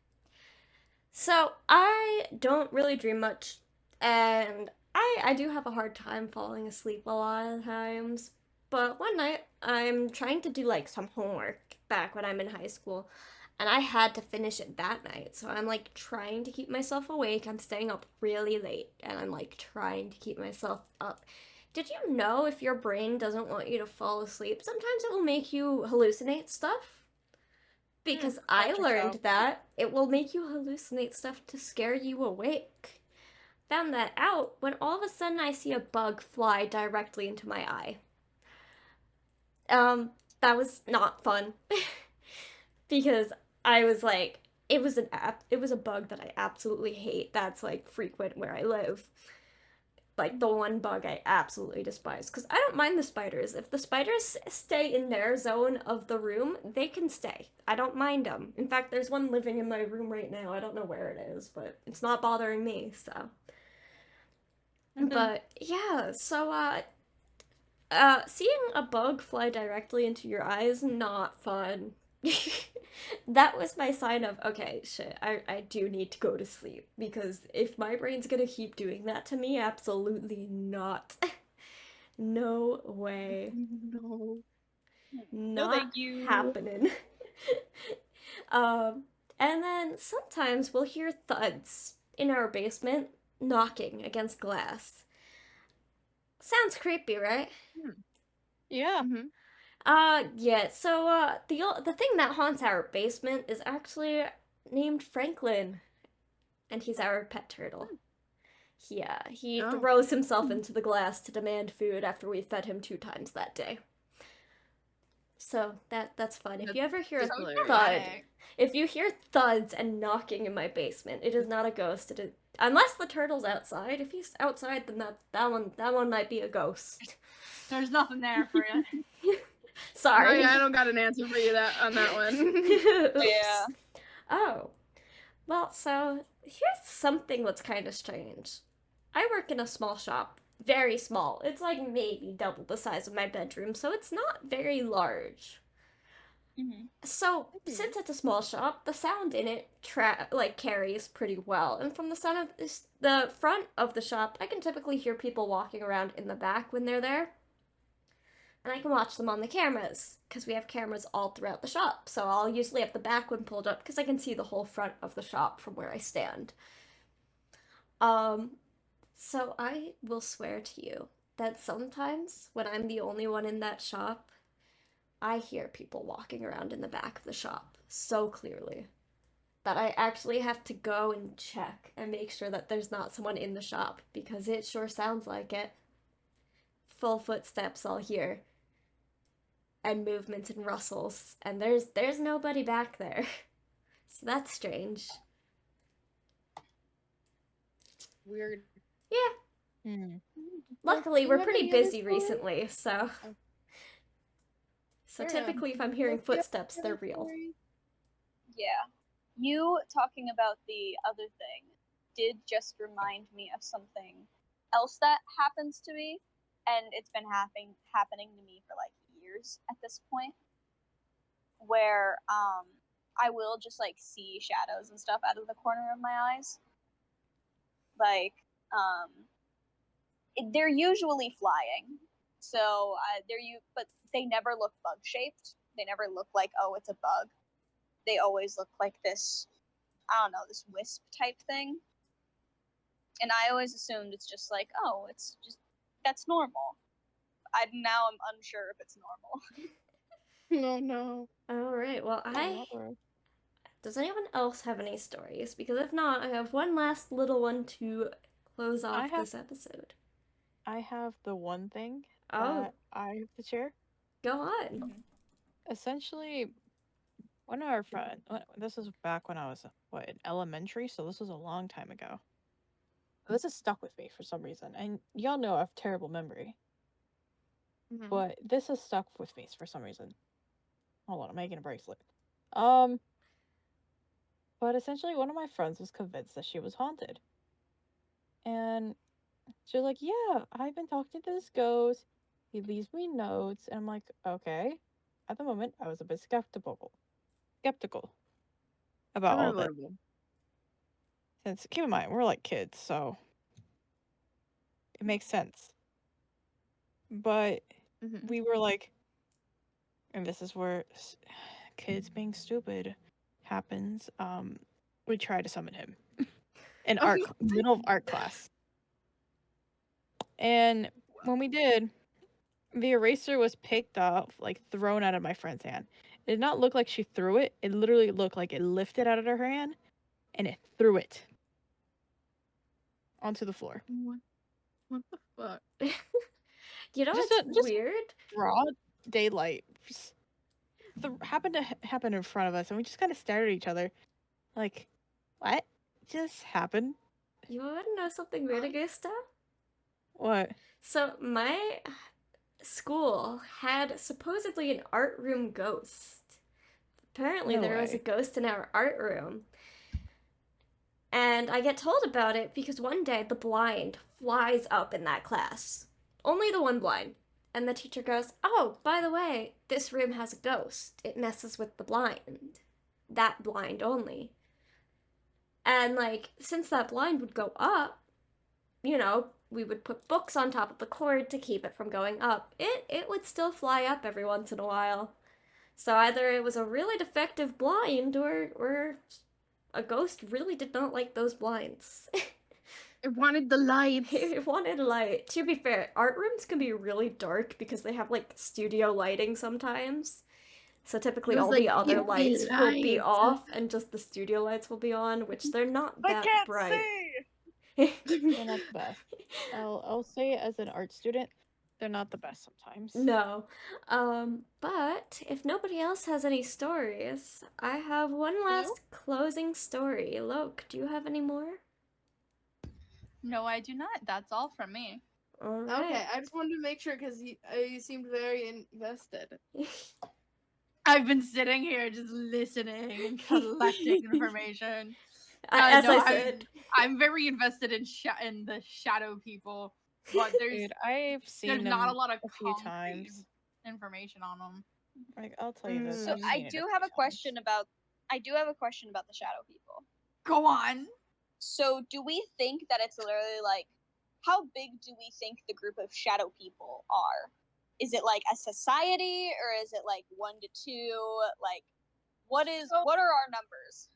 so I don't really dream much, and I do have a hard time falling asleep a lot of times. But one night I'm trying to do like some homework back when I'm in high school, and I had to finish it that night. So I'm like trying to keep myself awake. I'm staying up really late, and I'm like trying to keep myself up. Did you know if your brain doesn't want you to fall asleep, sometimes it will make you hallucinate stuff? Because I learned that it will make you hallucinate stuff to scare you awake. Found that out when all of a sudden I see a bug fly directly into my eye. That was not fun. Because I was like, it was a bug that I absolutely hate. That's like frequent where I live. Like the one bug I absolutely despise, because I don't mind the spiders. If the spiders stay in their zone of the room, they can stay. I don't mind them. In fact, there's one living in my room right now. I don't know where it is, but it's not bothering me, so. But yeah, so seeing a bug fly directly into your eye is not fun. That was my sign of, okay, shit, I do need to go to sleep, because if my brain's gonna keep doing that to me, absolutely not. No way. No. No, thank you. Happening. And then sometimes we'll hear thuds in our basement knocking against glass. Sounds creepy, right? Yeah. Yeah, so, the thing that haunts our basement is actually named Franklin, and he's our pet turtle. Yeah, he throws himself into the glass to demand food after we fed him 2 times that day. So that's fun. If That's you ever hear a just hilarious. thud, Dramatic. if you hear thuds and knocking in my basement, it is not a ghost. It is, unless the turtle's outside. If he's outside, then that one might be a ghost. There's nothing there for it. Sorry. I don't got an answer for you on that one. Oops. Yeah. Oh. Well, so here's something that's kind of strange. I work in a small shop. Very small. It's like maybe double the size of my bedroom, so it's not very large. Mhm. So, since it's a small shop, the sound in it carries pretty well. And from the front of the shop, I can typically hear people walking around in the back when they're there. And I can watch them on the cameras because we have cameras all throughout the shop. So I'll usually have the back one pulled up because I can see the whole front of the shop from where I stand. So I will swear to you that sometimes when I'm the only one in that shop, I hear people walking around in the back of the shop so clearly that I actually have to go and check and make sure that there's not someone in the shop because it sure sounds like it. Full footsteps I'll hear and movements and rustles, and there's nobody back there. So that's strange. Weird. Yeah. Hmm. Luckily, Do you we're have pretty any other busy stories? recently, so Fair typically if I'm enough. hearing Do you have footsteps, any they're other real. stories? Yeah. You talking about the other thing did just remind me of something else that happens to me, and it's been happening to me for like years at this point, where I will just like see shadows and stuff out of the corner of my eyes. Like they're usually flying, so but they never look bug shaped. They never look like, oh, it's a bug. They always look like this, I don't know, this wisp type thing. And I always assumed it's just like, oh, it's just that's normal. Now I'm unsure if it's normal. No. All right. Well, does anyone else have any stories? Because if not, I have one last little one to close off this episode. I have the one thing Oh, that I have to share. go on. Essentially, one of our friends, this was back when I was, in elementary, so this was a long time ago. This has stuck with me for some reason, and y'all know I have terrible memory, Mhm. but this has stuck with me for some reason. Hold on, I'm making a bracelet. But essentially, one of my friends was convinced that she was haunted. And she was like, yeah, I've been talking to this ghost. He leaves me notes. And I'm like, okay. At the moment, I was a bit skeptical about all this. Relatable. Since, keep in mind, we're like kids, so it makes sense. But Mhm. we were like, and this is where kids being stupid happens. We tried to summon him in middle of art class. And when we did, the eraser was picked up, like thrown out of my friend's hand. It did not look like she threw it. It literally looked like it lifted out of her hand and it threw it onto the floor. What the fuck? You know Just what's just weird? broad daylight. Just happened to happen in front of us, and we just kind of stared at each other, like, what just happened? You want to know something weird, Augusta? What? So my school had supposedly an art room ghost. Apparently, No there was a way. ghost in our art room. And I get told about it because one day the blind flies up in that class. Only the one blind. And the teacher goes, oh, by the way, this room has a ghost. It messes with the blind. That blind only. And, like, since that blind would go up, we would put books on top of the cord to keep it from going up. It would still fly up every once in a while. So either it was a really defective blind or a ghost really did not like those blinds. It wanted the lights. It wanted light. To be fair, art rooms can be really dark because they have like studio lighting sometimes. So typically It was all like, the other "Give me lights will be lights." off and just the studio lights will be on, which they're not I that can't bright. see. They're not the best. I'll say it as an art student. They're not the best sometimes. No. But if nobody else has any stories, I have one last closing story. Loke, do you have any more? No, I do not. That's all from me. All Okay, right. I just wanted to make sure because you seemed very invested. I've been sitting here just listening and collecting information. As No, I said, I'm very invested in the shadow people, but Dude, I've seen there's not a them lot of a few concrete times. information on them. Like, I'll tell you this. So I've Mm. seen I it do a have few a question times. about the shadow people. Go on. So do we think that it's literally like, how big do we think the group of shadow people are? Is it like a society, or is it like 1 to 2? Like, what are our numbers?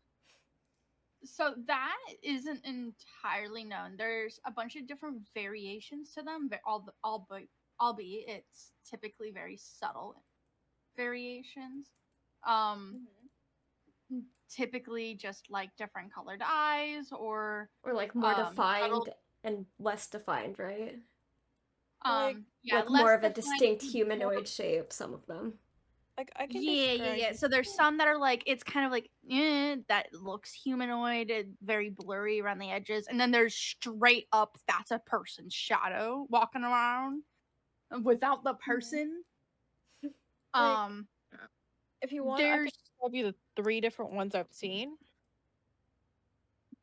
So that isn't entirely known. There's a bunch of different variations to them, but albeit it's typically very subtle variations. Um, typically just like different colored eyes or or like more subtle, defined and less defined, right? Like, yeah, Like less more of a defined, distinct more. humanoid shape, some of them. like I can Yeah. describe. So there's some that are like, it's kind of like, that looks humanoid and very blurry around the edges. And then there's straight up, that's a person's shadow walking around without the person. Like, Um, if you want, I can there's, describe you the 3 different ones I've seen.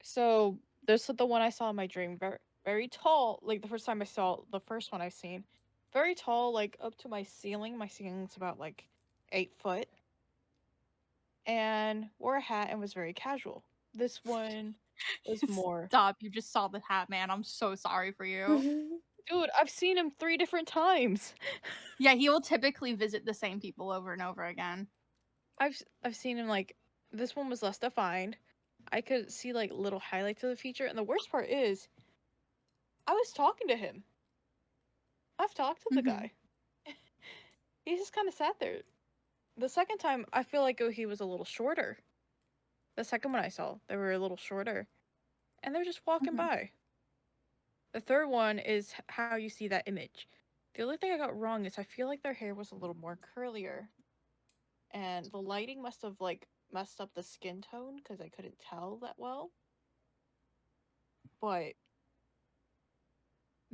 So this is the one I saw in my dream. Very, very tall. Like the first time I saw the first one I've seen. Very tall, like up to my ceiling. My ceiling's about like 8 foot. And wore a hat and was very casual. This one was more. stop, you just saw the hat, man. I'm so sorry for you. Dude, I've seen him 3 different times. Yeah, he will typically visit the same people over and over again. I've seen him like this one was less defined. I could see like little highlights of the feature, and the worst part is I was talking to him. I've talked to the guy. He just kind of sat there. The second time, I feel like he was a little shorter. The second one I saw, they were a little shorter, and they're just walking by. The third one is how you see that image. The only thing I got wrong is I feel like their hair was a little more curlier, and the lighting must have like messed up the skin tone because I couldn't tell that well. But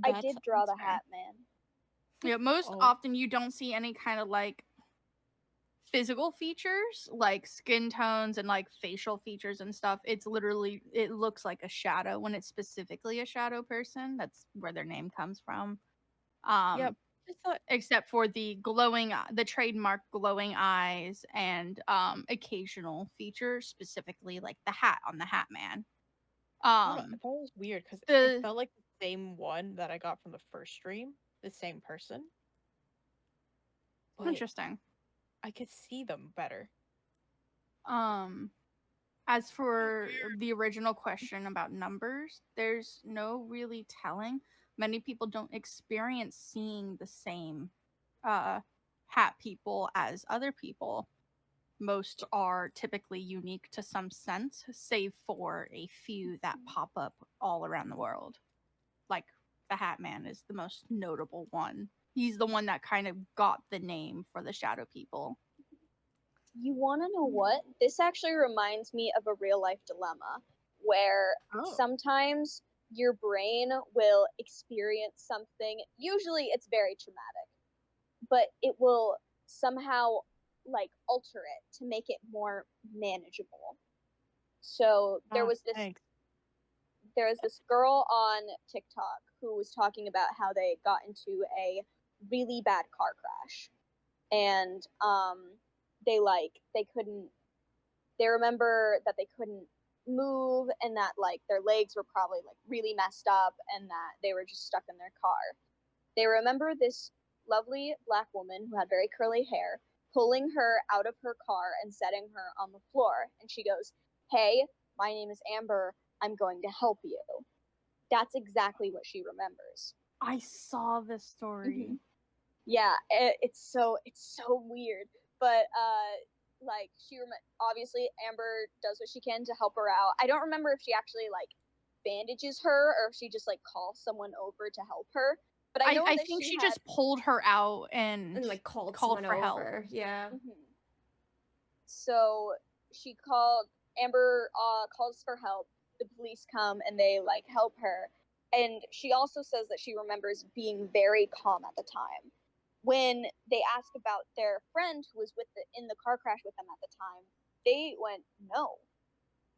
I did draw the fair. hat, man. Yeah, most Oh. often you don't see any kind of like physical features like skin tones and like facial features and stuff. It's literally, it looks like a shadow when it's specifically a shadow person. That's where their name comes from. Yep. Just thought Except for the the trademark glowing eyes and occasional features, specifically like the hat on the Hat Man. I don't know, that was weird because it felt like the same one that I got from the first stream, the same person. But Interesting. I could see them better. As for the original question about numbers, there's no really telling. Many people don't experience seeing the same hat people as other people. Most are typically unique to some sense, save for a few that pop up all around the world. Like the Hat Man is the most notable one. He's the one that kind of got the name for the shadow people. You want to know what? This actually reminds me of a real life dilemma where sometimes your brain will experience something. Usually it's very traumatic, but it will somehow like alter it to make it more manageable. So there was Thanks. this girl on TikTok who was talking about how they got into a really bad car crash, and they remember that they couldn't move, and that like their legs were probably like really messed up, and that they were just stuck in their car. They remember this lovely black woman who had very curly hair pulling her out of her car and setting her on the floor, and she goes, "Hey, my name is Amber, I'm going to help you." That's exactly what she remembers. I saw this story. Yeah, it's so weird, but like obviously Amber does what she can to help her out. I don't remember if she actually like bandages her or if she just like calls someone over to help her, But I know I that think she had. just pulled her out and And like called called someone for help. over. Yeah. So she called Amber calls for help. The police come and they like help her. And she also says that she remembers being very calm at the time. When they ask about their friend who was in the car crash with them at the time, they went, "No,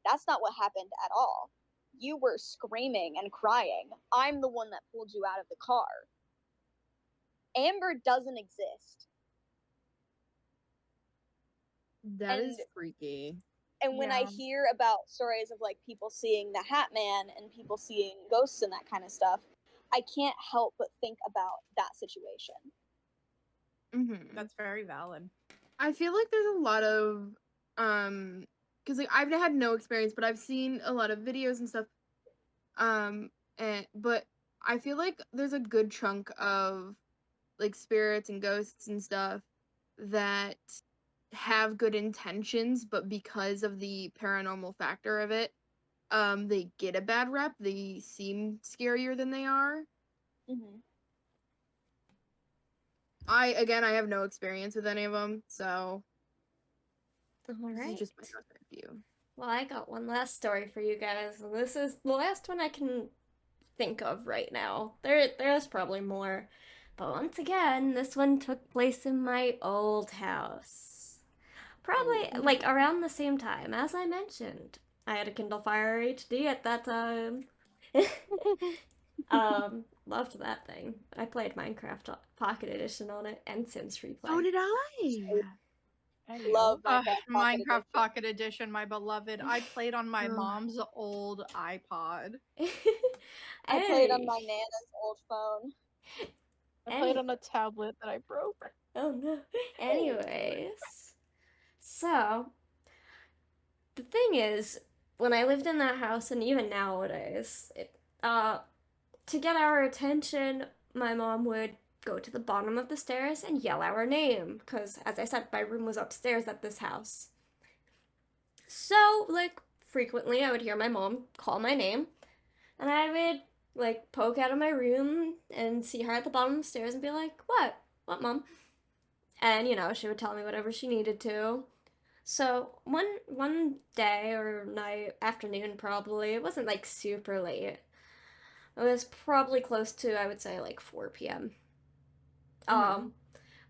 that's not what happened at all. You were screaming and crying. I'm the one that pulled you out of the car. Amber doesn't exist." That is And freaky. And when I Yeah. hear about stories of like people seeing the Hat Man and people seeing ghosts and that kind of stuff, I can't help but think about that situation. That's very valid. I feel like there's a lot of because like I've had no experience, but I've seen a lot of videos and stuff. But I feel like there's a good chunk of like spirits and ghosts and stuff that have good intentions, but because of the paranormal factor of it, they get a bad rep. They seem scarier than they are. Mm-hmm. I have no experience with any of them, so All this is right. just my outside view. Well, I got one last story for you guys. This is the last one I can think of right now. There's probably more. But once again, this one took place in my old house. Probably like around the same time as I mentioned. I had a Kindle Fire HD at that time. Loved that thing. I played Minecraft Pocket Edition on it and Sims Free Play. So did I. Love Minecraft Pocket Minecraft Edition. Pocket Edition, my beloved. I played on my Ugh. mom's old iPod. I played on my Nana's old phone. I played on a tablet that I broke. Oh no. Anyways, so the thing is, when I lived in that house, and even nowadays, to get our attention, my mom would go to the bottom of the stairs and yell our name, because as I said, my room was upstairs at this house. So, like, frequently I would hear my mom call my name, and I would, like, poke out of my room and see her at the bottom of the stairs and be like, What? What, Mom? And, she would tell me whatever she needed to. So one day or night, afternoon probably, it wasn't like super late. It was probably close to, I would say, like 4 p.m.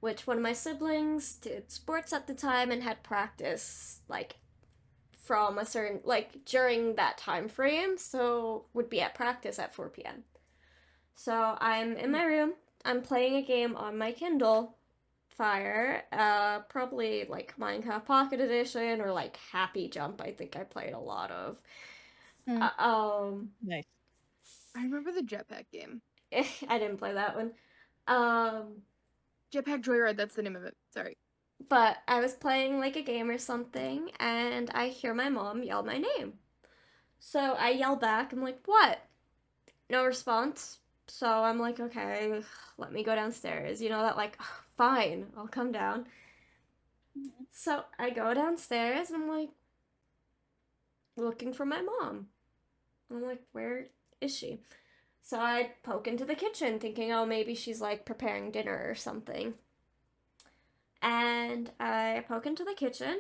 Which one of my siblings did sports at the time and had practice like from a certain like during that time frame, so would be at practice at 4 p.m. So I'm in my room, I'm playing a game on my Kindle Fire, probably like Minecraft Pocket Edition or like Happy Jump. I think I played a lot of. Nice. I remember the jetpack game. I didn't play that one. Jetpack Joyride, that's the name of it. Sorry. But I was playing like a game or something, and I hear my mom yell my name. So I yell back. I'm like, "What?" No response. So I'm like, "Okay, let me go downstairs." You know that like, fine, I'll come down. So I go downstairs and I'm like looking for my mom. I'm like, where is she? So I poke into the kitchen thinking, oh, maybe she's like preparing dinner or something. And I poke into the kitchen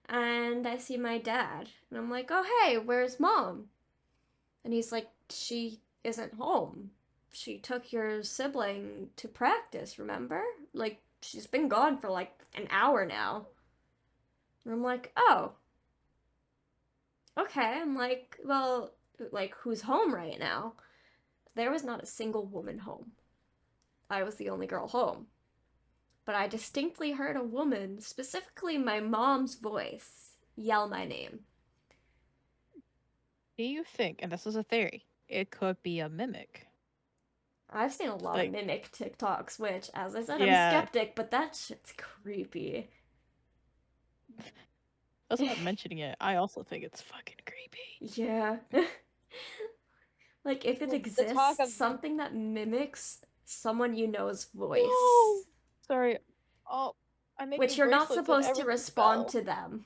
and I see my dad. And I'm like, oh, hey, where's Mom? And he's like, she isn't home. She took your sibling to practice, remember? Like, she's been gone for like an hour now. And I'm like, oh, okay. I'm like, well, like, who's home right now? There was not a single woman home. I was the only girl home. But I distinctly heard a woman, specifically my mom's voice, yell my name. Do you think, and this is a theory, it could be a mimic? I've seen a lot Like- of mimic TikToks, which, as I said, Yeah. I'm skeptic, but that shit's creepy. That's not mentioning it. I also think it's fucking creepy. Yeah. Like, if it The exists, talk of- something that mimics someone you know's voice. No! Sorry. Oh, I'm making Which you're not bracelets and supposed to everything respond fell. to them.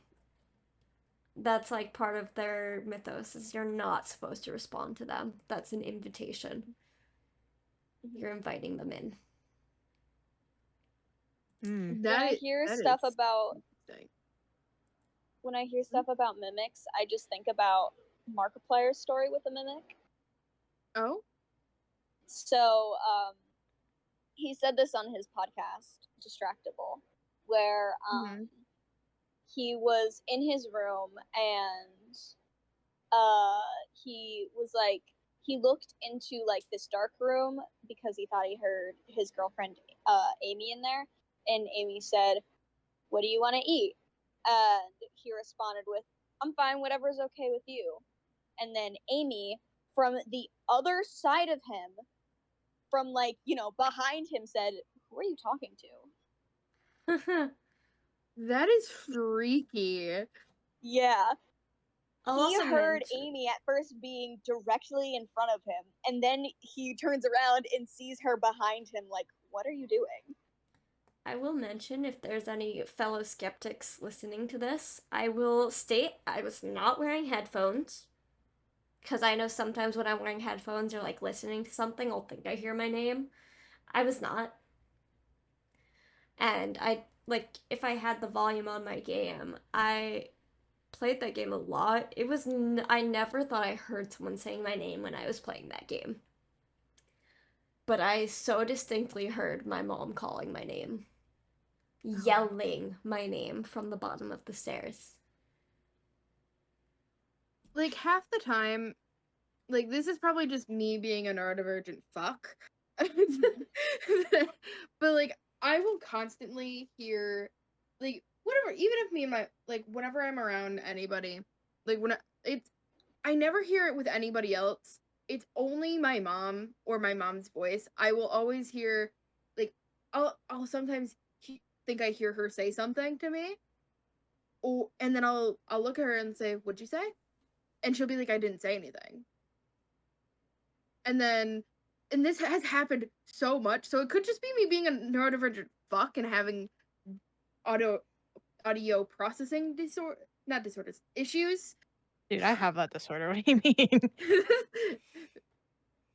That's like part of their mythos, is you're not supposed to respond to them. That's an invitation. you're inviting them in. Hmm. When I That hear that stuff is about interesting. when I hear stuff about mimics, I just think about Markiplier's story with the mimic. Oh, So he said this on his podcast, Distractable, where Mhm. he was in his room and he was like he looked into like this dark room because he thought he heard his girlfriend Amy in there, and Amy said, "What do you want to eat?" And he responded with, "I'm fine, whatever's okay with you." And then Amy from the other side of him, from like, behind him, said, "Who are you talking to?" that is freaky. Yeah. I'll He also heard mention. Amy at first being directly in front of him, and then he turns around and sees her behind him, like, "What are you doing?" I will mention, if there's any fellow skeptics listening to this, I will state I was not wearing headphones. Because I know sometimes when I'm wearing headphones or like listening to something, I'll think I hear my name. I was not. And if I had the volume on my game, I played that game a lot. I never thought I heard someone saying my name when I was playing that game. But I so distinctly heard my mom calling my name, yelling my name from the bottom of the stairs. Like half the time, like this is probably just me being a neurodivergent fuck. But like I will constantly hear like whatever, even if me and my like whenever I'm around anybody, like it's I never hear it with anybody else. It's only my mom or my mom's voice. I will always hear like I'll sometimes think I hear her say something to me. Oh, and then I'll look at her and say, "What'd you say?" And she'll be like, "I didn't say anything." And then and this has happened so much, so it could just be me being a neurodivergent fuck and having audio audio processing disorder, not disorders, issues. Dude, I have that disorder. What do you mean?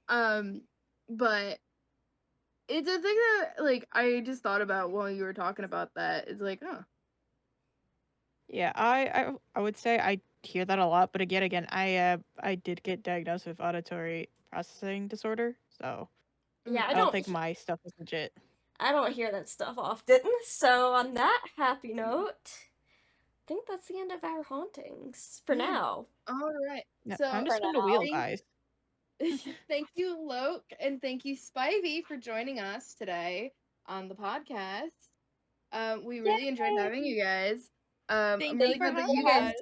um, but it's a thing that like I just thought about while you were talking about that. It's like, huh. Yeah, I would say I hear that a lot, but again, I did get diagnosed with auditory processing disorder, so Yeah, I don't think my stuff is legit. I don't hear that stuff often. So on that happy note, I think that's the end of our hauntings for now. All right. No, So time to For spin the wheel, now. guys. thank you, Loke, and thank you, Spivey, for joining us today on the podcast. We really enjoyed having you guys. Thank I'm you really for glad that having you guys. us.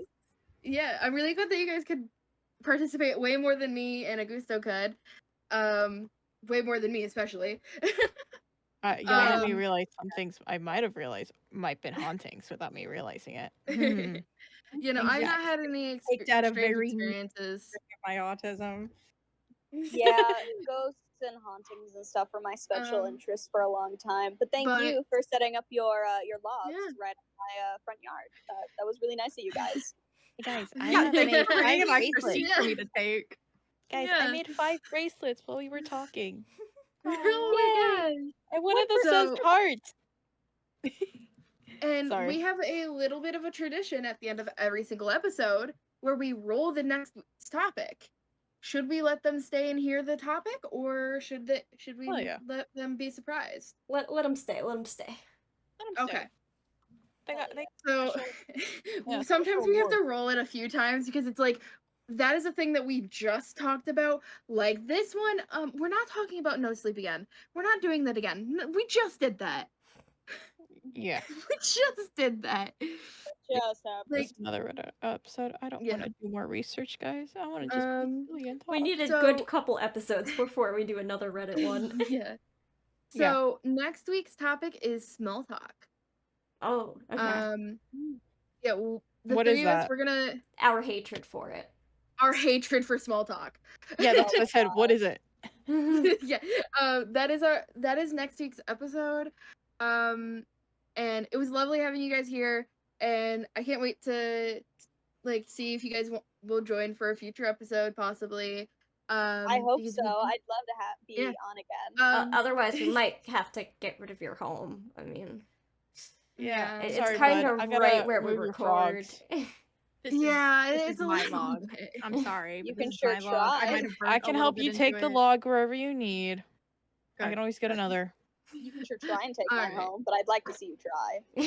Yeah, I'm really glad that you guys could participate way more than me and Augusto could. Way more than me, especially. Y'all made me um, realize some things I might have realized might have been hauntings without me realizing it. Thanks, I've guys. not had any Picked out a strange very neat experiences. of my autism. Yeah, ghosts and hauntings and stuff were my special Um, interest for a long time. But thank but you for setting up your loft yeah. right on my front yard. That was really nice of you guys. Hey guys, Yeah, thanks for five bringing an extra bracelets. seat for me to take. Guys, I Yeah. made 5 bracelets while we were talking. Oh my Yay! god. And one of them says So, heart. and Sorry. we have a little bit of a tradition at the end of every single episode where we roll the next topic. Should we let them stay and hear the topic, or should we Oh yeah. let them be surprised? Let them stay. Let them stay. Let 'em stay. Okay. They got So special. Yeah, sometimes special we have reward. to roll it a few times because it's like that is a thing that we just talked about. Like this one, we're not talking about no sleep again. We're not doing that again. We just did that. Yeah. We just did that. Just happened. Like, This is another Reddit episode. I don't want yeah. to do more research, guys. I want to just be silly and We talk. need a So- good couple episodes before we do another Reddit one. Yeah. Yeah. So next week's topic is small talk. Oh, okay. Yeah, well, the What three is of us, that? we're gonna Our hatred for it. our hatred for small talk. Yeah, that's what I said. What is it? Yeah. That is next week's episode. And it was lovely having you guys here, and I can't wait to like see if you guys will join for a future episode possibly. I hope because so. we do- I'd love to be Yeah. on again. Otherwise, we might have to get rid of your home. I mean, Yeah. it's Sorry, kind bud. of I right gotta where we move your record. frogs. Yeah, this it's is a my little log. bit. I'm sorry, You but this can is sure my log. I try. might have burned I a can little help bit you into take the it. log wherever you need. I Okay. can always get another. You can sure try and take All my right. home, but I'd like to see you try.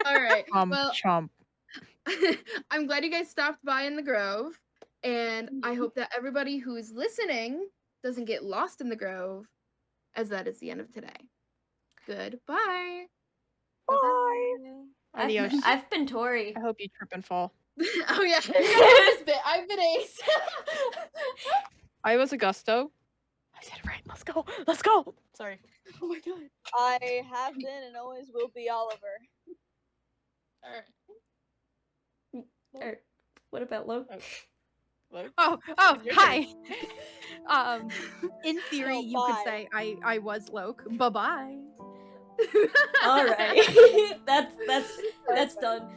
All right. Chomp, Well, chomp. I'm glad you guys stopped by in the Grove, and I Mhm. hope that everybody who's listening doesn't get lost in the Grove, as that is the end of today. Goodbye. Bye. Adios. I've been Tori. I hope you trip and fall. Oh yeah, I've been Ace. I was Augusto. I said it right. Let's go. Let's go. Sorry. Oh my god. I have been and always will be Oliver. All right. Or, what about Loke? Oh, Your hi. In theory, No, you could bye. say I was Loke. Bye bye. All right, that's Perfect. done.